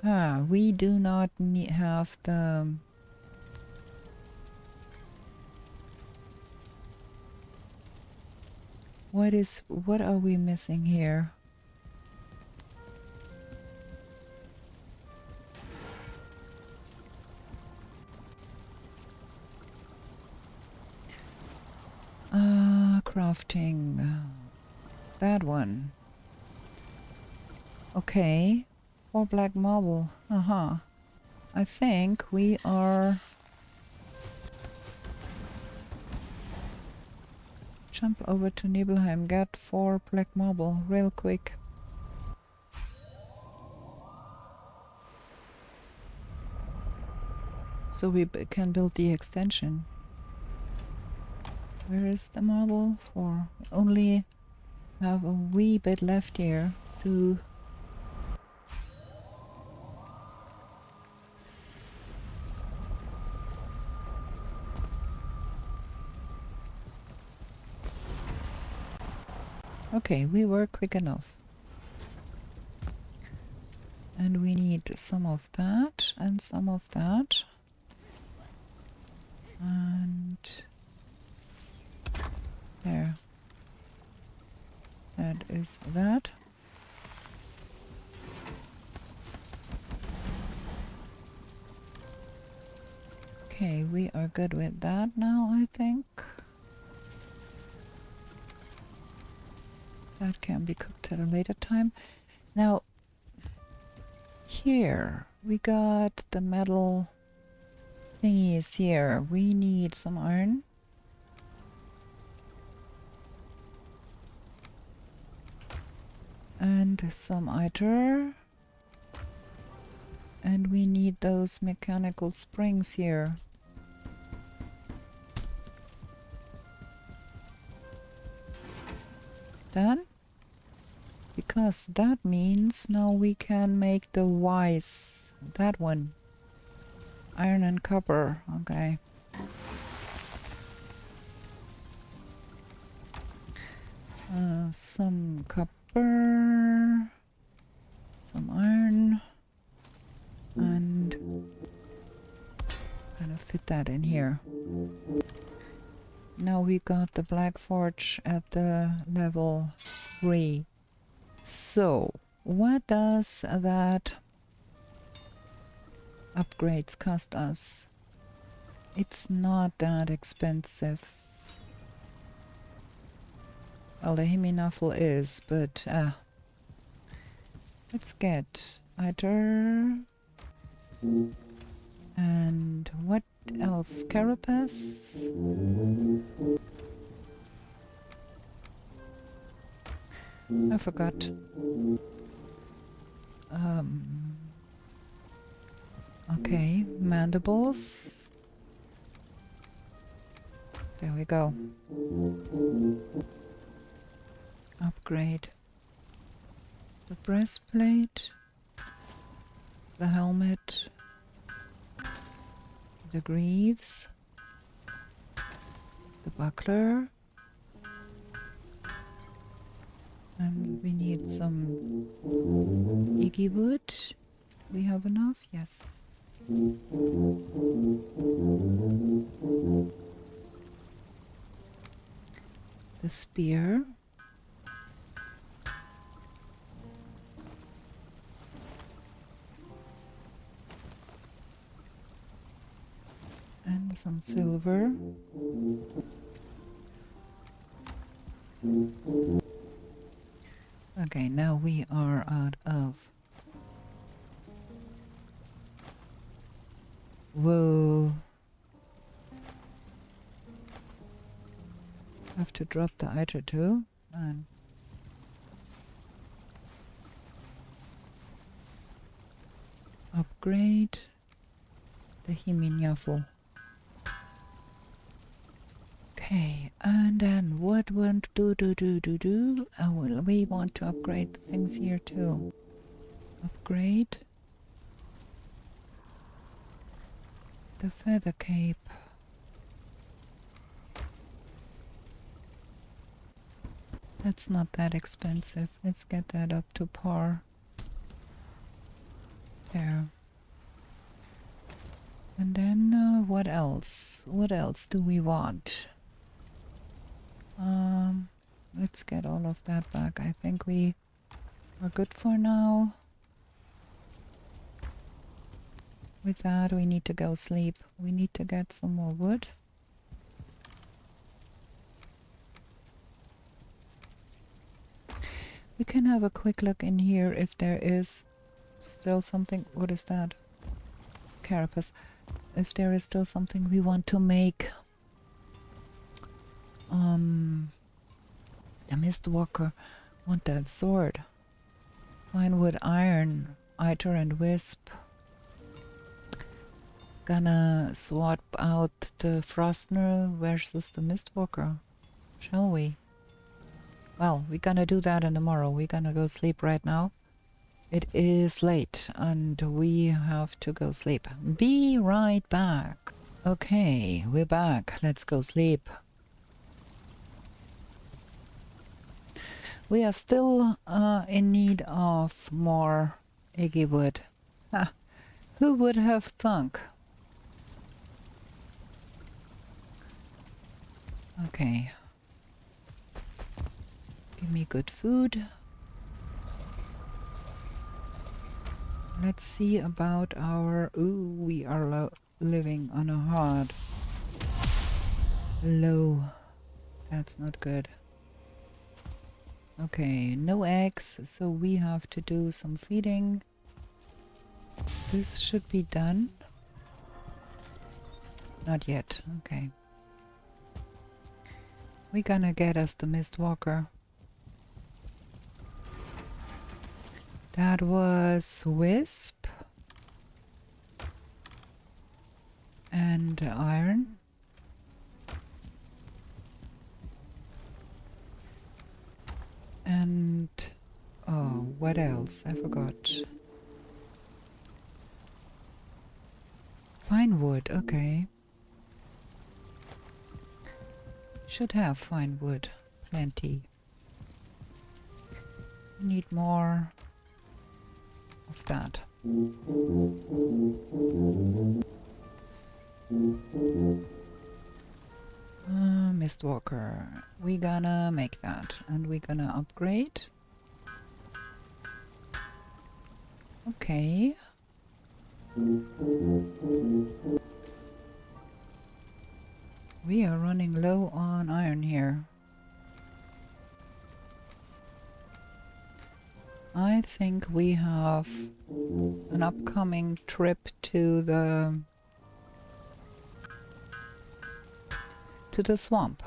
S1: Ah, we do not have the... what are we missing here? Crafting. That one. Okay. 4 black marble. I think we are... jump over to Nibelheim, get 4 black marble real quick. So we can build the extension. Where is the marble? 4. Only have a wee bit left here to... Okay, we were quick enough. And we need some of that and some of that. And there. That is that. Okay, we are good with that now, I think. That can be cooked at a later time. Now, here we got the metal thingies here. We need some iron. And some iter. And we need those mechanical springs here. Done? Because that means now we can make the wise. That one. Iron and copper. Okay. Some copper. Some iron. And kind of fit that in here. Now we got the black forge at the level 3. So, what does that upgrades cost us? It's not that expensive. Well, the Himminaffle is, but let's get iter. And what else? Carapace? I forgot. Okay, mandibles. There we go. Upgrade the breastplate, the helmet, the greaves, the buckler, and we need some iggy wood. We have enough? Yes. The spear. And some silver. Okay, now we are out of... Whoa. Have to drop the iter too. And upgrade the Himinyafel. Okay, and then what want to do? Oh, well, we want to upgrade things here too. Upgrade the feather cape. That's not that expensive. Let's get that up to par. There. And then what else? What else do we want? Let's get all of that back. I think we are good for now. With that, we need to go sleep. We need to get some more wood. We can have a quick look in here if there is still something. What is that? Carapace. If there is still something we want to make. The Mistwalker want that sword. Fine wood, iron, iter and wisp. Gonna swap out the Frostner versus the Mistwalker, shall we? Well, we're gonna do that in tomorrow. We're gonna go sleep right now. It is late and we have to go sleep. Be right back. Okay, we're back. Let's go sleep. We are still in need of more iggy wood. Ha! Who would have thunk? Okay. Give me good food. Let's see about our... Ooh, we are living on a hard. Low. That's not good. Okay, no eggs, so we have to do some feeding. This should be done. Not yet, okay. We're gonna get us the Mistwalker. That was wisp. And iron. And oh, what else? I forgot. Fine wood, okay. Should have fine wood, plenty. Need more of that. Mistwalker. We're gonna make that and we're gonna upgrade. Okay. We are running low on iron here. I think we have an upcoming trip to the swamp.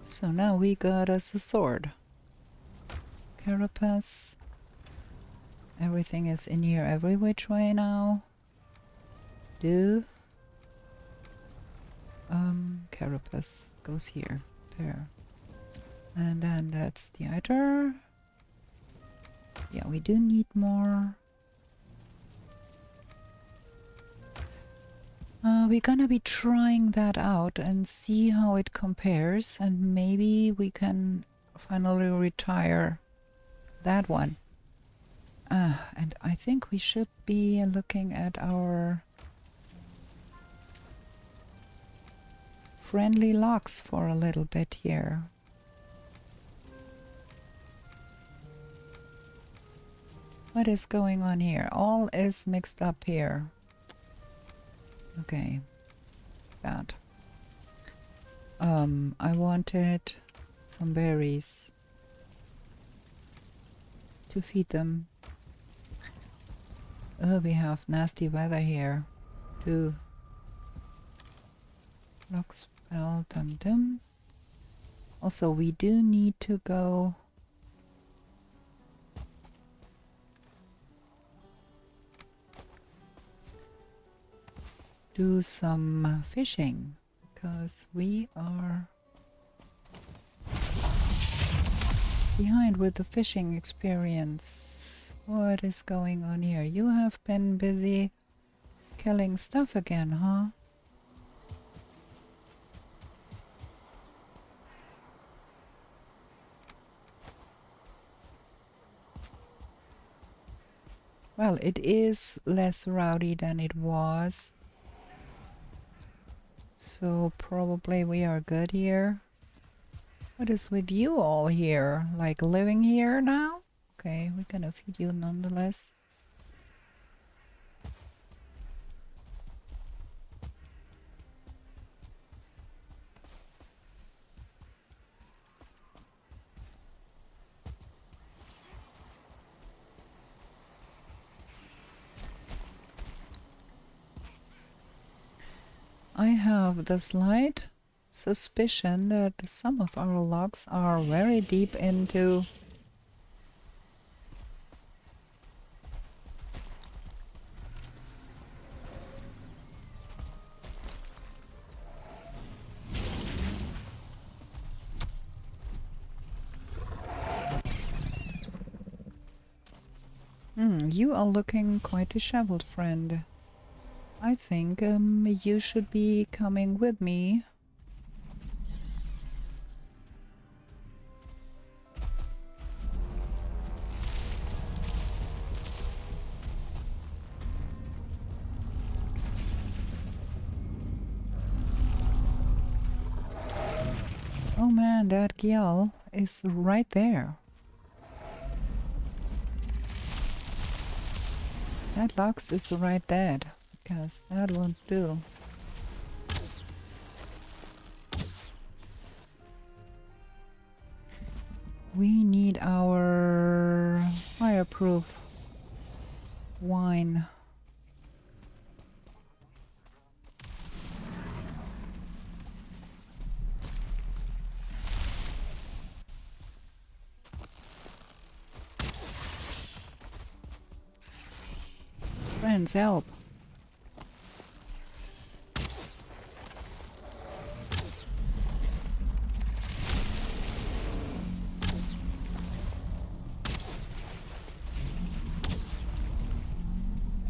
S1: So now we got us a sword. Carapace. Everything is in here every which way now. Carapace goes here. There. And then that's the other. Yeah, we do need more. We're gonna be trying that out and see how it compares, and maybe we can finally retire that one. And I think we should be looking at our friendly logs for a little bit here. What is going on here? All is mixed up here. Okay. That. I wanted some berries to feed them. Oh, we have nasty weather here too. Logs fell, dum. Also, we do need to go do some fishing because we are behind with the fishing experience. What is going on here? You have been busy killing stuff again, huh? Well, it is less rowdy than it was. So probably we are good here. What is with you all here? Like living here now? Okay, we're gonna feed you nonetheless. I have the slight suspicion that some of our logs are very deep into you are looking quite disheveled, friend. I think you should be coming with me. Oh man, that Gyal is right there. That Lux is right dead, because that won't do. We need our fireproof wine. Friends, help!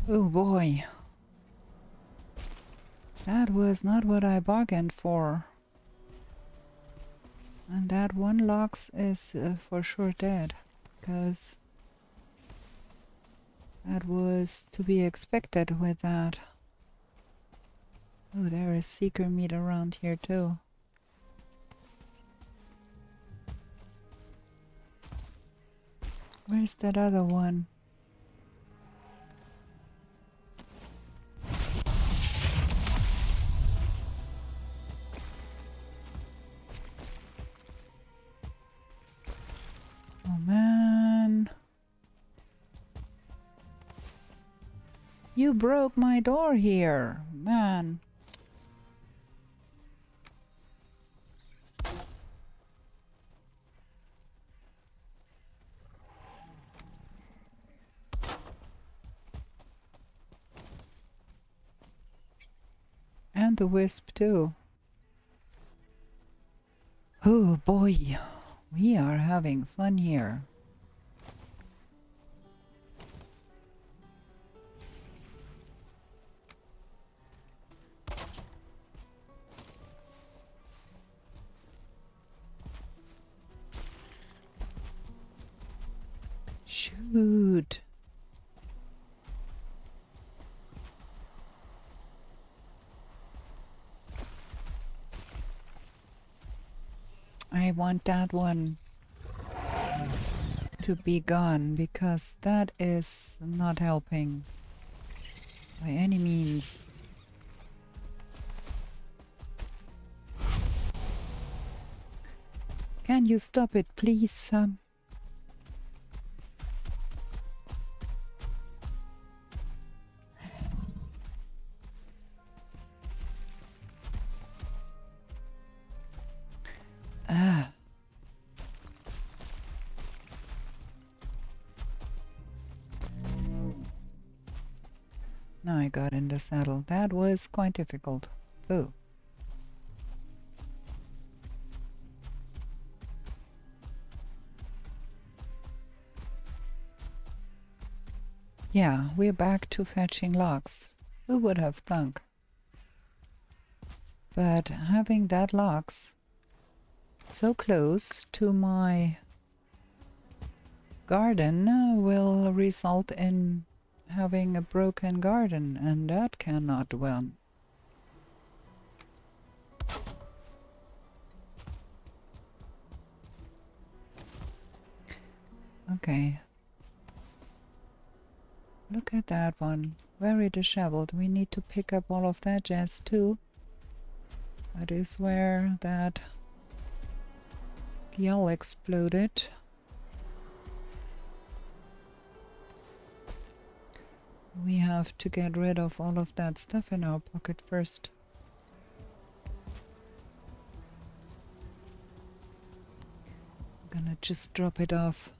S1: Oh boy. That was not what I bargained for. And that one Lux is for sure dead, because that was to be expected with that. Oh, there is seeker meat around here too. Where's that other one? Oh man. You broke my door here, man. the wisp too. Oh boy, we are having fun here. Shoot. I want that one to be gone because that is not helping by any means. Can you stop it, please, Sam? Ah. Now I got in the saddle. That was quite difficult. Oh. Yeah, we're back to fetching logs. Who would have thunk? But having that logs so close to my garden will result in having a broken garden, and that cannot well. Okay. Look at that one. Very disheveled. We need to pick up all of that jazz too. That is where that yell exploded. We have to get rid of all of that stuff in our pocket first. I'm gonna just drop it off.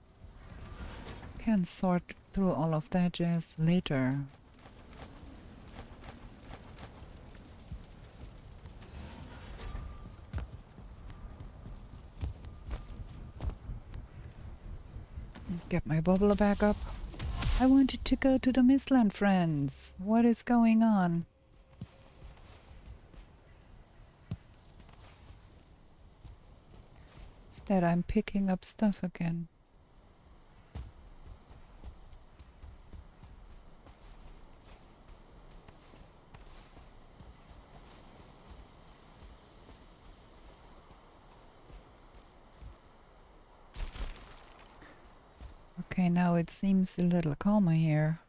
S1: Can sort through all of that jazz later. Get my bubbler back up. I wanted to go to the Mistland friends. What is going on? Instead, I'm picking up stuff again. Okay, now it seems a little calmer here.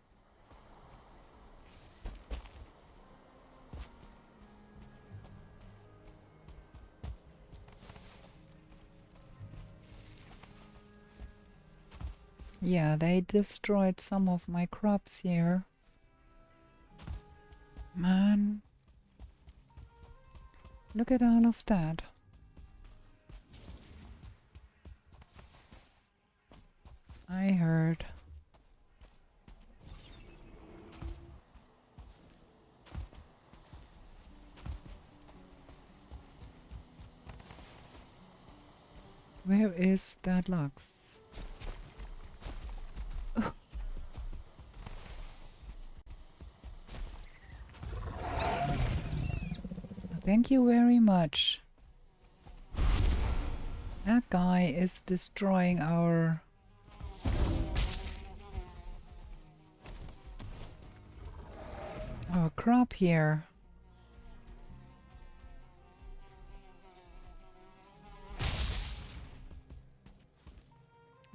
S1: Yeah, they destroyed some of my crops here. Man. Look at all of that. I heard. Where is that logs? Oh. Thank you very much. That guy is destroying our crop here.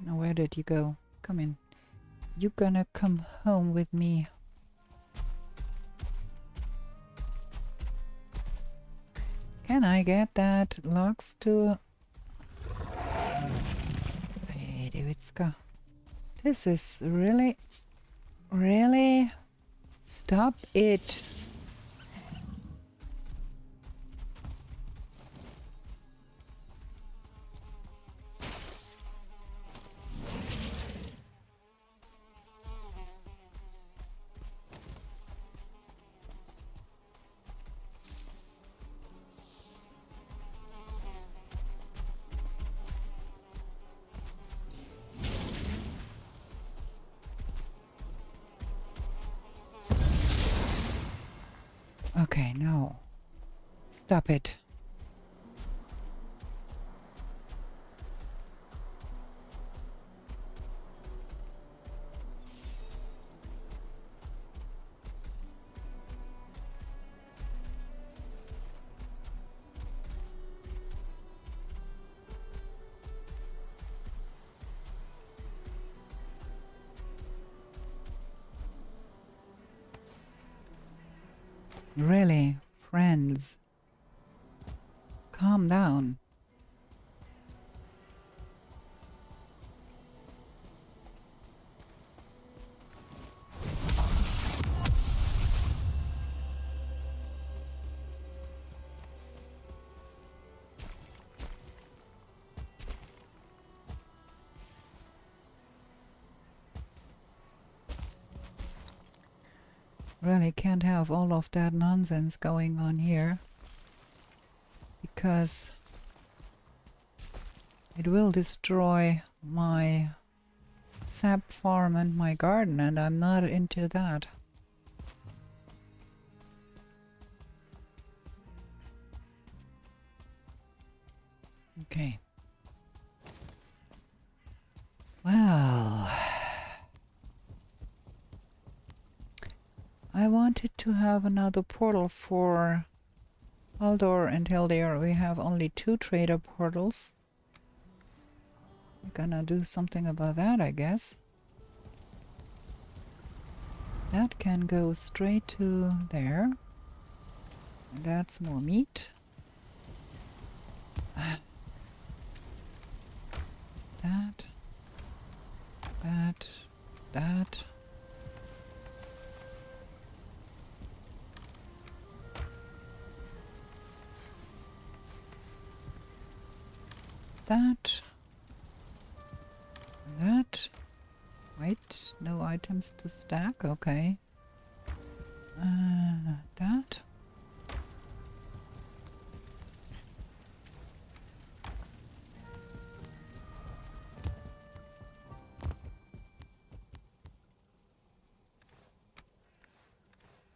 S1: Now where did you go? Come in. You gonna come home with me. Can I get that logs to... Hey, Davidska. This is really... Really? Stop it. Stop it. Really, friends, calm down. Really can't have all of that nonsense going on here, because it will destroy my sap farm and my garden, and I'm not into that. Okay. Well, I wanted to have another portal for Haldor and Hildir. We have only 2 trader portals. We're gonna do something about that, I guess. That can go straight to there. And that's more meat. That. That. That. That. That. Wait, no items to stack, okay. That.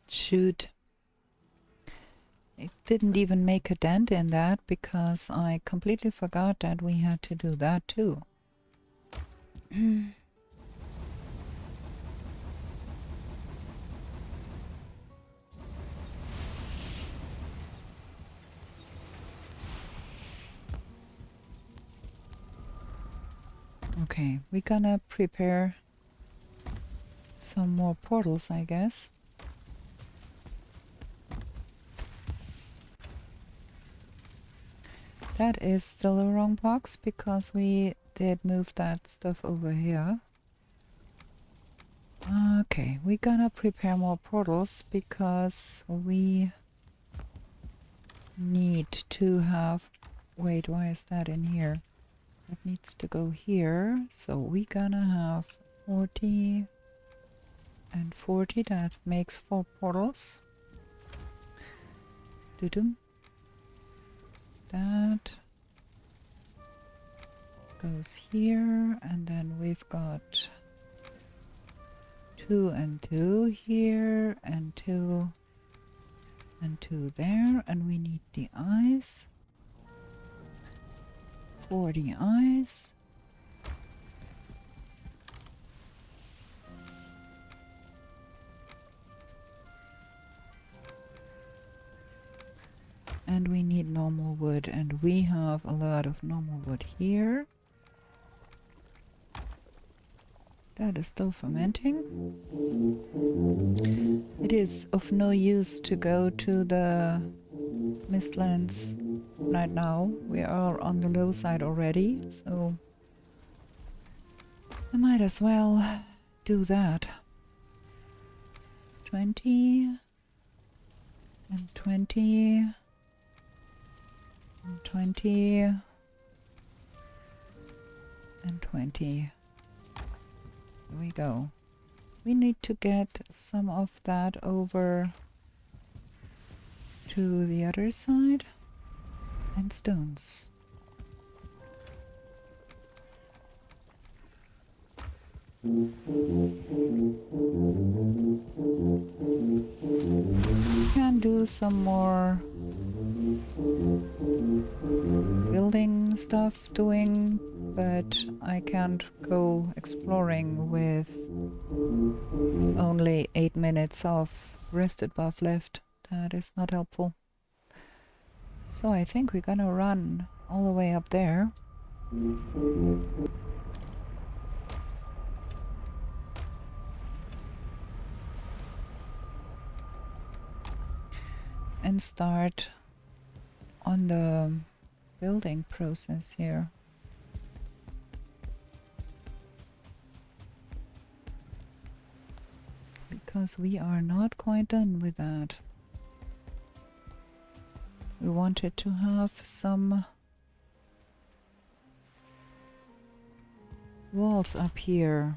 S1: Shoot. It didn't even make a dent in that because I completely forgot that we had to do that too. Okay, we're gonna prepare some more portals, I guess. That is still the wrong box because we did move that stuff over here. Okay, we're gonna prepare more portals because we need to have... Wait, why is that in here? That needs to go here. So we're gonna have 40 and 40. That makes 4 portals. Doo-doo. That goes here, and then we've got 2 and 2 here, and 2 and 2 there, and we need the eyes. 40 eyes. And we need normal wood, and we have a lot of normal wood here. That is still fermenting. It is of no use to go to the Mistlands right now. We are on the low side already, so I might as well do that. 20 and 20 and 20 and 20. There we go. We need to get some of that over to the other side. And stones. Can do some more building stuff doing, but I can't go exploring with only 8 minutes of rested buff left. That is not helpful. So I think we're gonna run all the way up there. And start on the building process here. Because we are not quite done with that. We wanted to have some walls up here.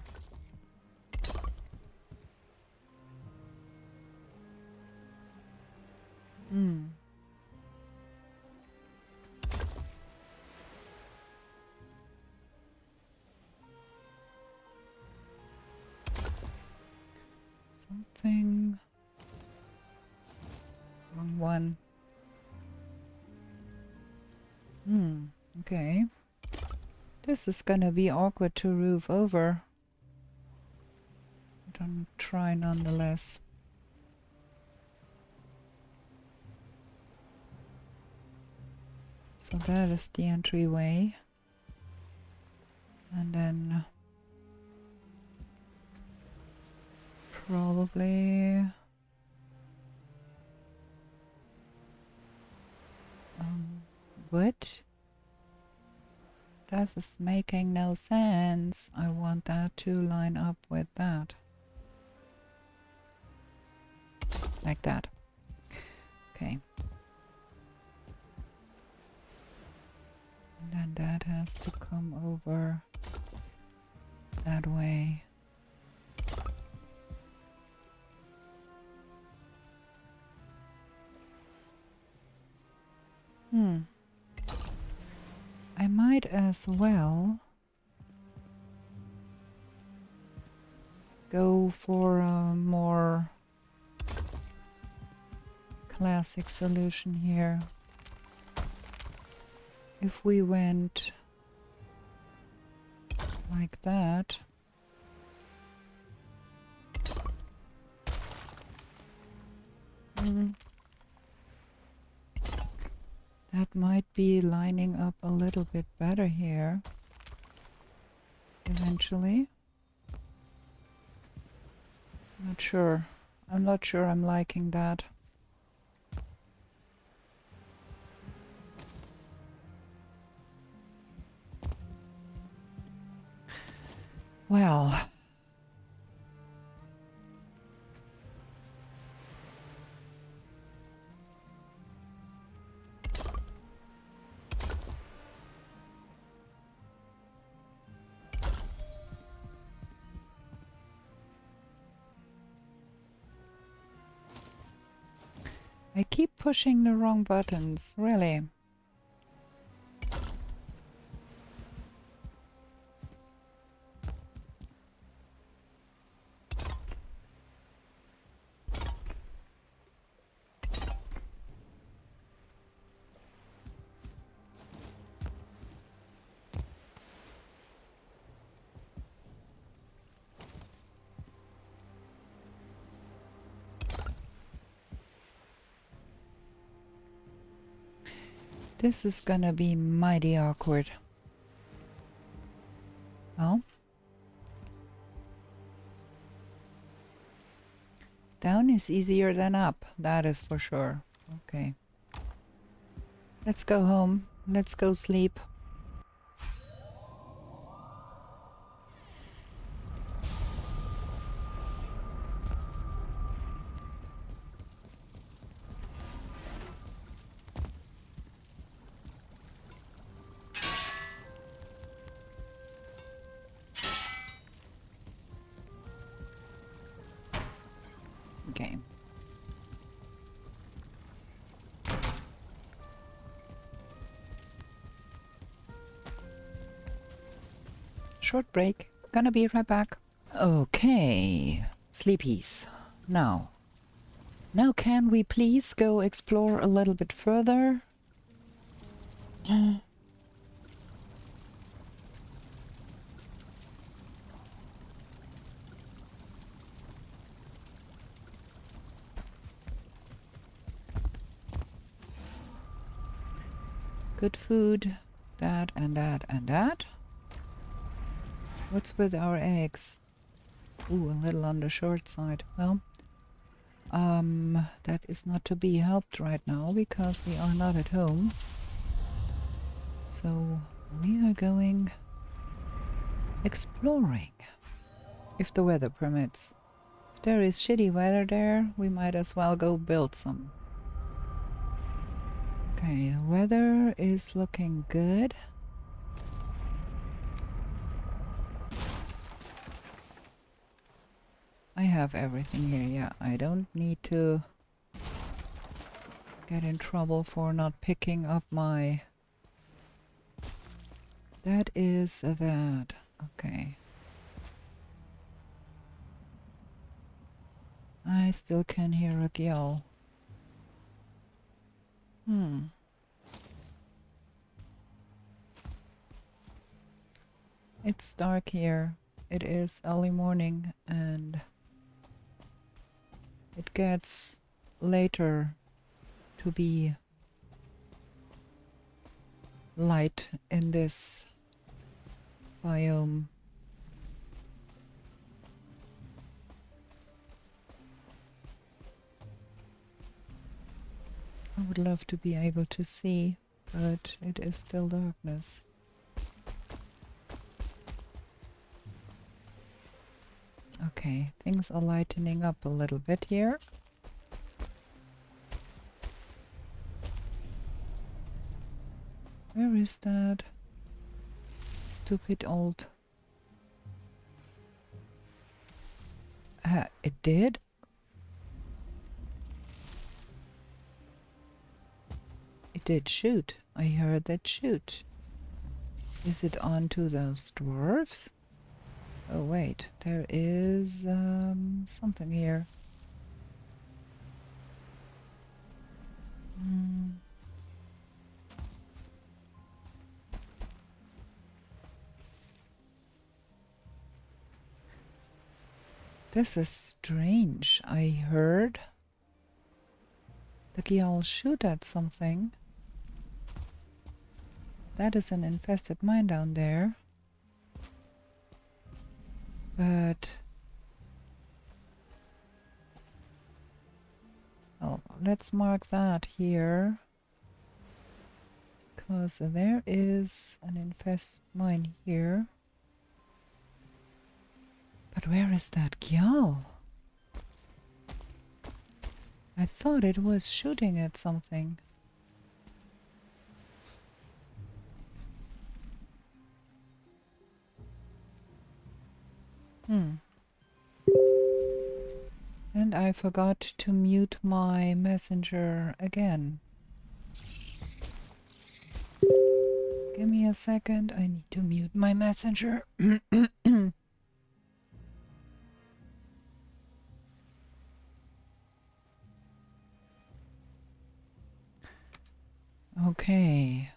S1: Something. Wrong one. Okay. This is gonna be awkward to roof over. But I'm trying nonetheless. So that is the entryway. And then probably what? This is making no sense. I want that to line up with that. Like that. Okay. And then that has to come over that way. I might as well go for a more classic solution here. If we went like that, that might be lining up a little bit better here eventually. Not sure. I'm not sure I'm liking that. Well, I keep pushing the wrong buttons, really. This is gonna be mighty awkward. Well, down is easier than up, that is for sure. Okay. Let's go home. Let's go sleep. Okay. Short break. Gonna be right back. Okay, sleepies. Now can we please go explore a little bit further? Good food. That and that and that. What's with our eggs? Ooh, a little on the short side. Well, that is not to be helped right now because we are not at home. So we are going exploring, if the weather permits. If there is shitty weather there, we might as well go build some. Okay, the weather is looking good. I have everything here, yeah. I don't need to get in trouble for not picking up my... That is that. Okay. I still can hear a yell. It's dark here. It is early morning and it gets later to be light in this biome. I would love to be able to see, but it is still darkness. Okay, things are lightening up a little bit here. Where is that stupid old... it did? It did shoot. I heard that shoot. Is it onto those dwarves? Oh wait, there is something here. This is strange. I heard the Gial shoot at something. That is an infested mine down there. But... well, let's mark that here. Because there is an infested mine here. But where is that Gial? I thought it was shooting at something. And I forgot to mute my messenger again. Give me a second, I need to mute my messenger. Okay.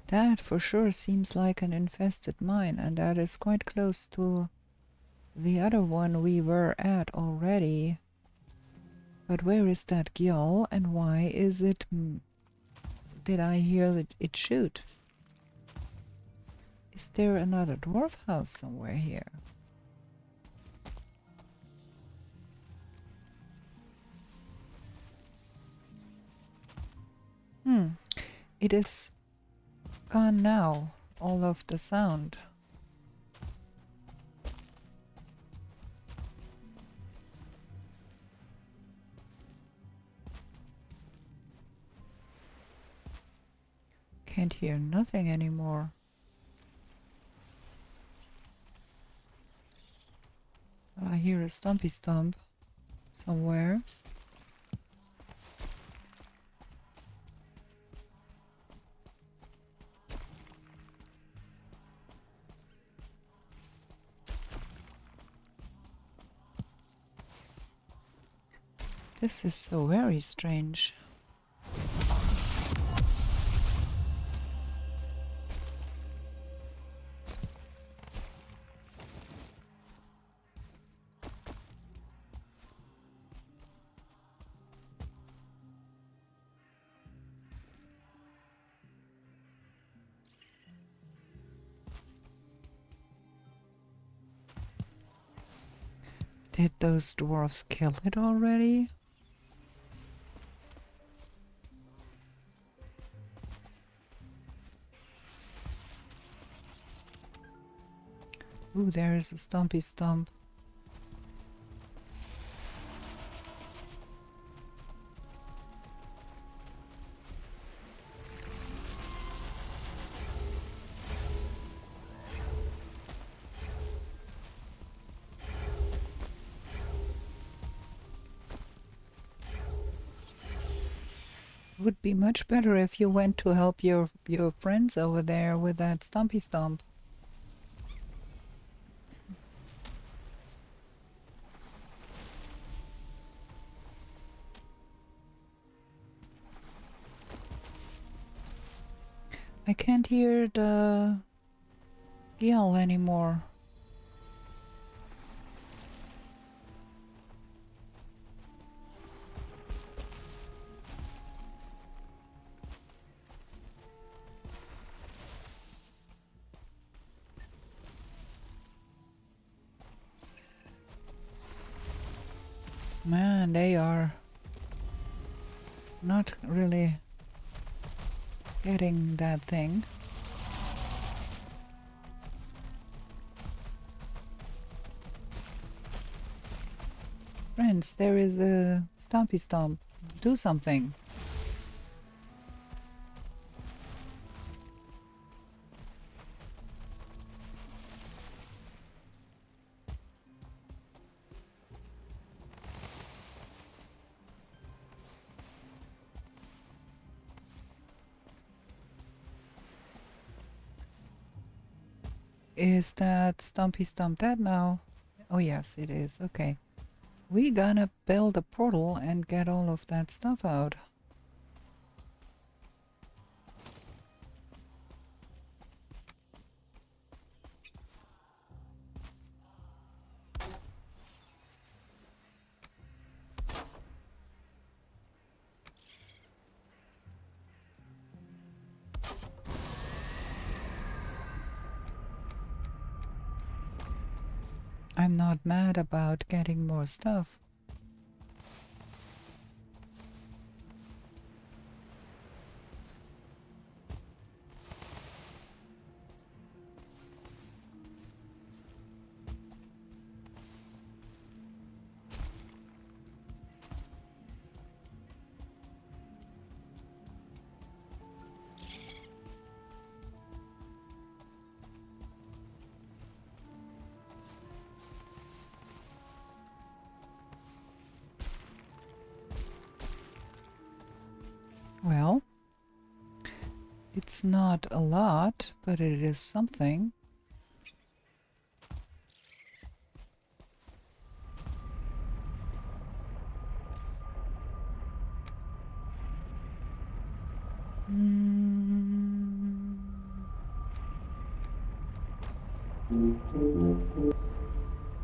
S1: That for sure seems like an infested mine, and that is quite close to the other one we were at already. But where is that Gial, and why is it... did I hear that it shoot? Is there another dwarf house somewhere here? It is gone now, all of the sound. Can't hear nothing anymore. I hear a stumpy stump somewhere. This is so very strange. Did those dwarves kill it already? Ooh, there's a stumpy stump. Would be much better if you went to help your friends over there with that stumpy stump. I can't hear the yell anymore. Man, they are not really getting that thing. Friends, there is a stumpy stump. Do something. Is that stumpy stump dead now? Oh yes, it is. Okay. We gonna build a portal and get all of that stuff out. I'm not mad about getting more stuff. Well, it's not a lot, but it is something.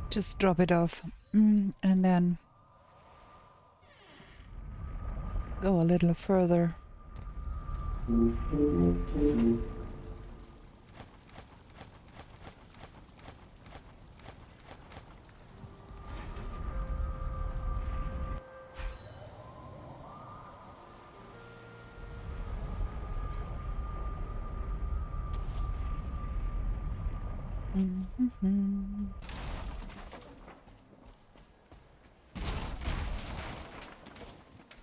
S1: Just drop it off and then go a little further.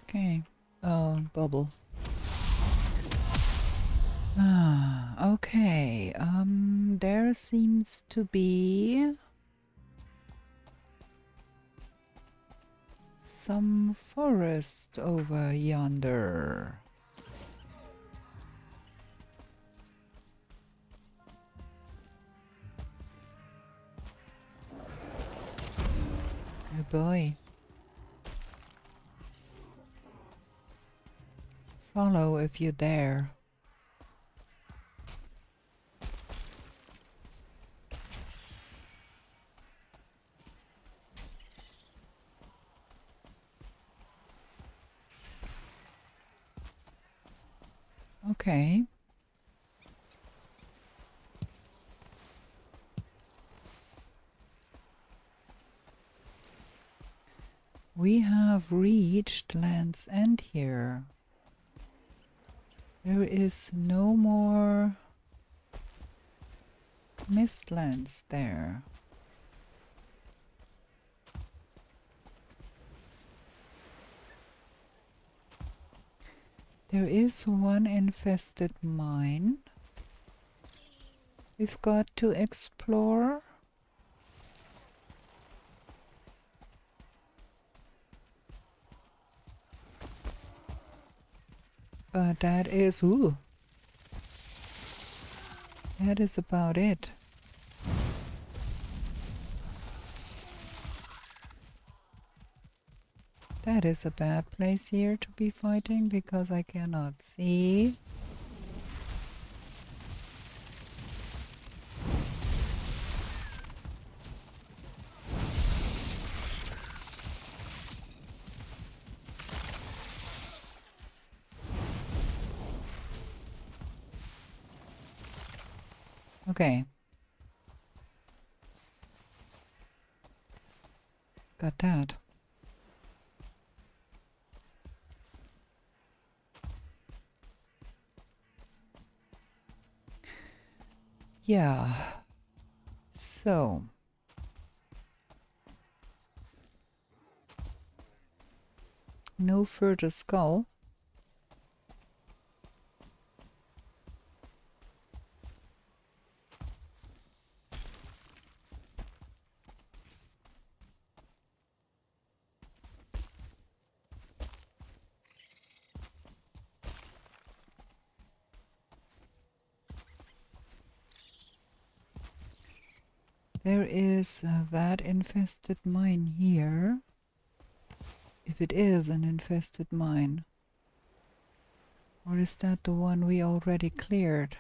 S1: Okay. Oh, bubble. Okay. There seems to be some forest over yonder. Oh boy. Follow if you dare. Okay. We have reached Land's End here. There is no more Mistlands there. There is one infested mine we've got to explore. But that is, ooh, that is about it. That is a bad place here to be fighting because I cannot see. Okay. Got that. Yeah. So. No further skull. There is that infested mine here. If it is an infested mine. Or is that the one we already cleared?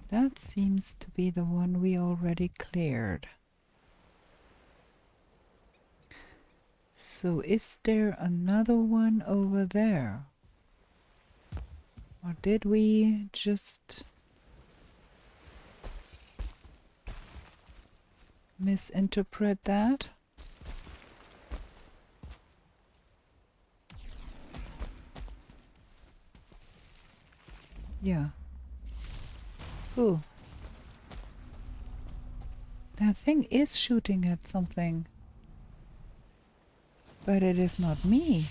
S1: That seems to be the one we already cleared. So is there another one over there? Or did we just misinterpret that? Yeah. Ooh. That thing is shooting at something. But it is not me.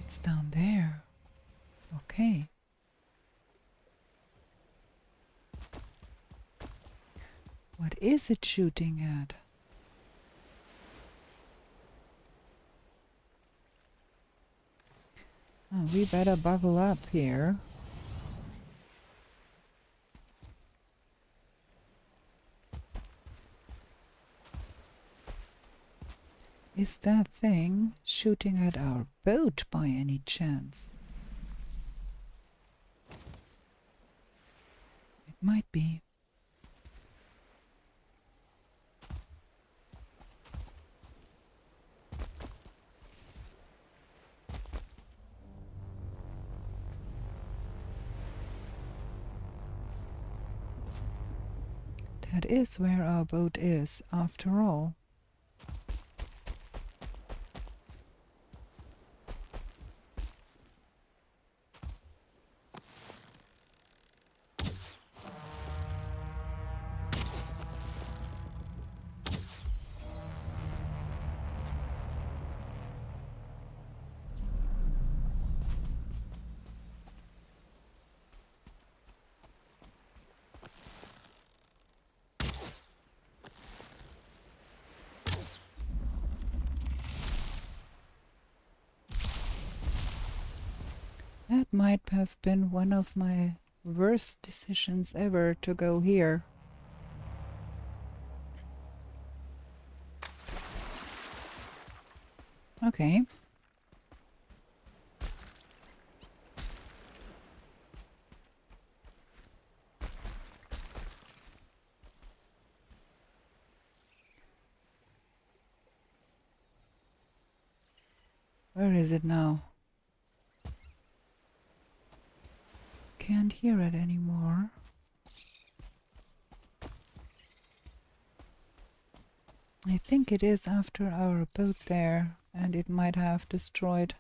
S1: It's down there. Okay. What is it shooting at? Oh, we better buckle up here. Is that thing shooting at our boat by any chance? It might be. That is where our boat is, after all. That might have been one of my worst decisions ever to go here. Okay. Where is it now? Can't hear it anymore. I think it is after our boat there, and it might have destroyed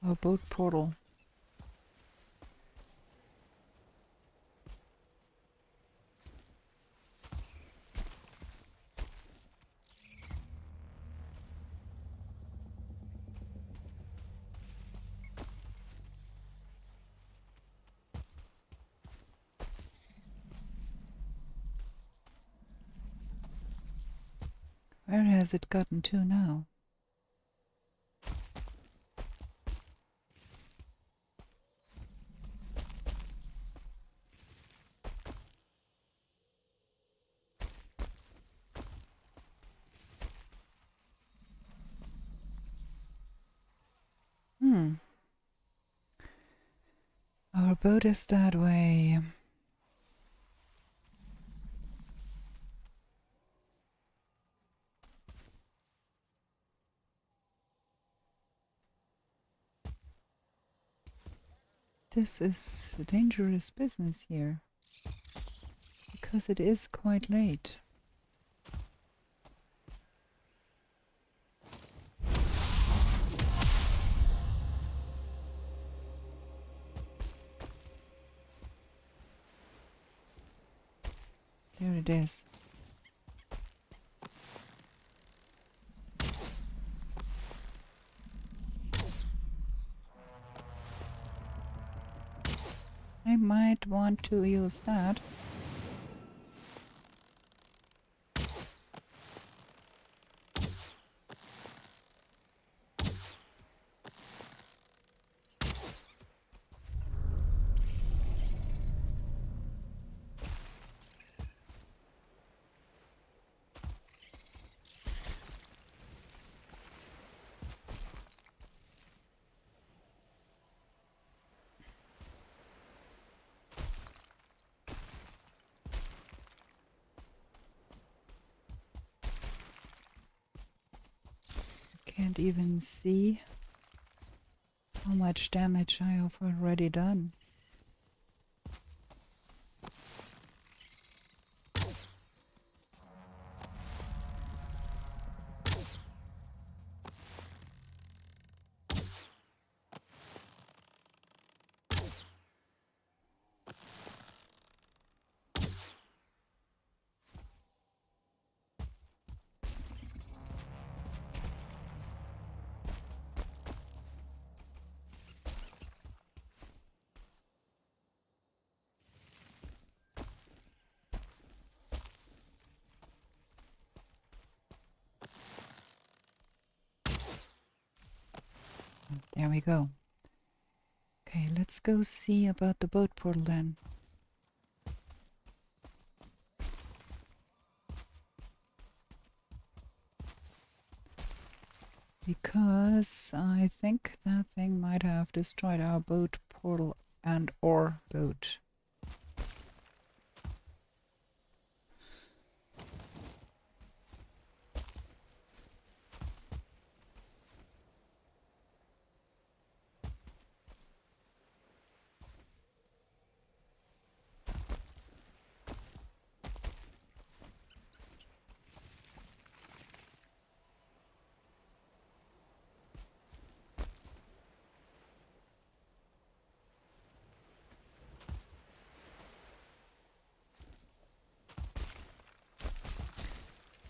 S1: our boat portal. Where has it gotten to now? Our boat is that way. This is a dangerous business here, because it is quite late. There it is. I might want to use that. Can't even see how much damage I have already done. There we go. Okay, let's go see about the boat portal then. Because I think that thing might have destroyed our boat portal and or boat.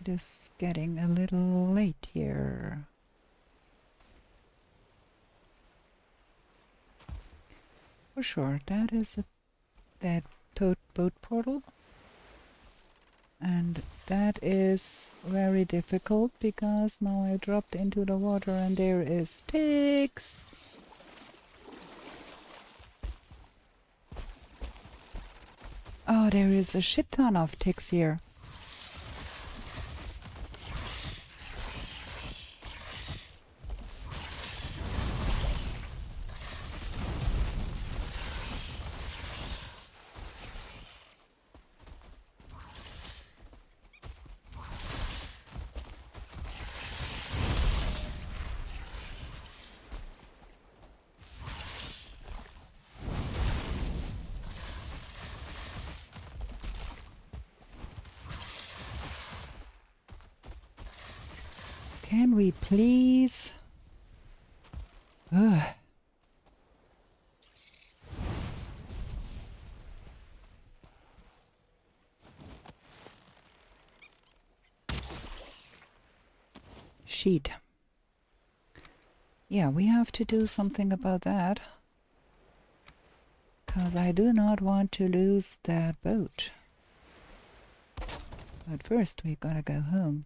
S1: It is getting a little late here. For sure, that is a dead boat portal. And that is very difficult because now I dropped into the water and there is ticks. Oh, there is a shit ton of ticks here. Can we please? Ugh. Sheet. Yeah, we have to do something about that. Because I do not want to lose that boat. But first we gotta go home.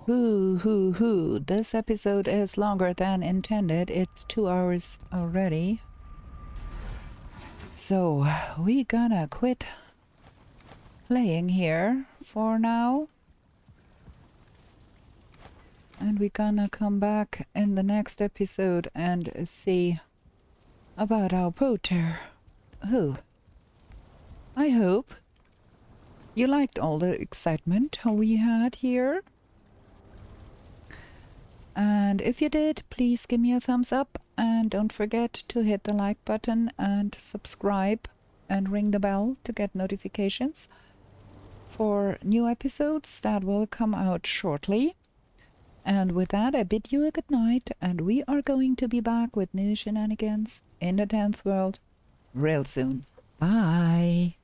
S1: Hoo. This episode is longer than intended. It's 2 hours already. So we gonna quit playing here for now. And we're gonna come back in the next episode and see about our boat there. I hope you liked all the excitement we had here. And if you did, please give me a thumbs up and don't forget to hit the like button and subscribe and ring the bell to get notifications for new episodes that will come out shortly. And with that, I bid you a good night, and we are going to be back with new shenanigans in the 10th world real soon. Bye!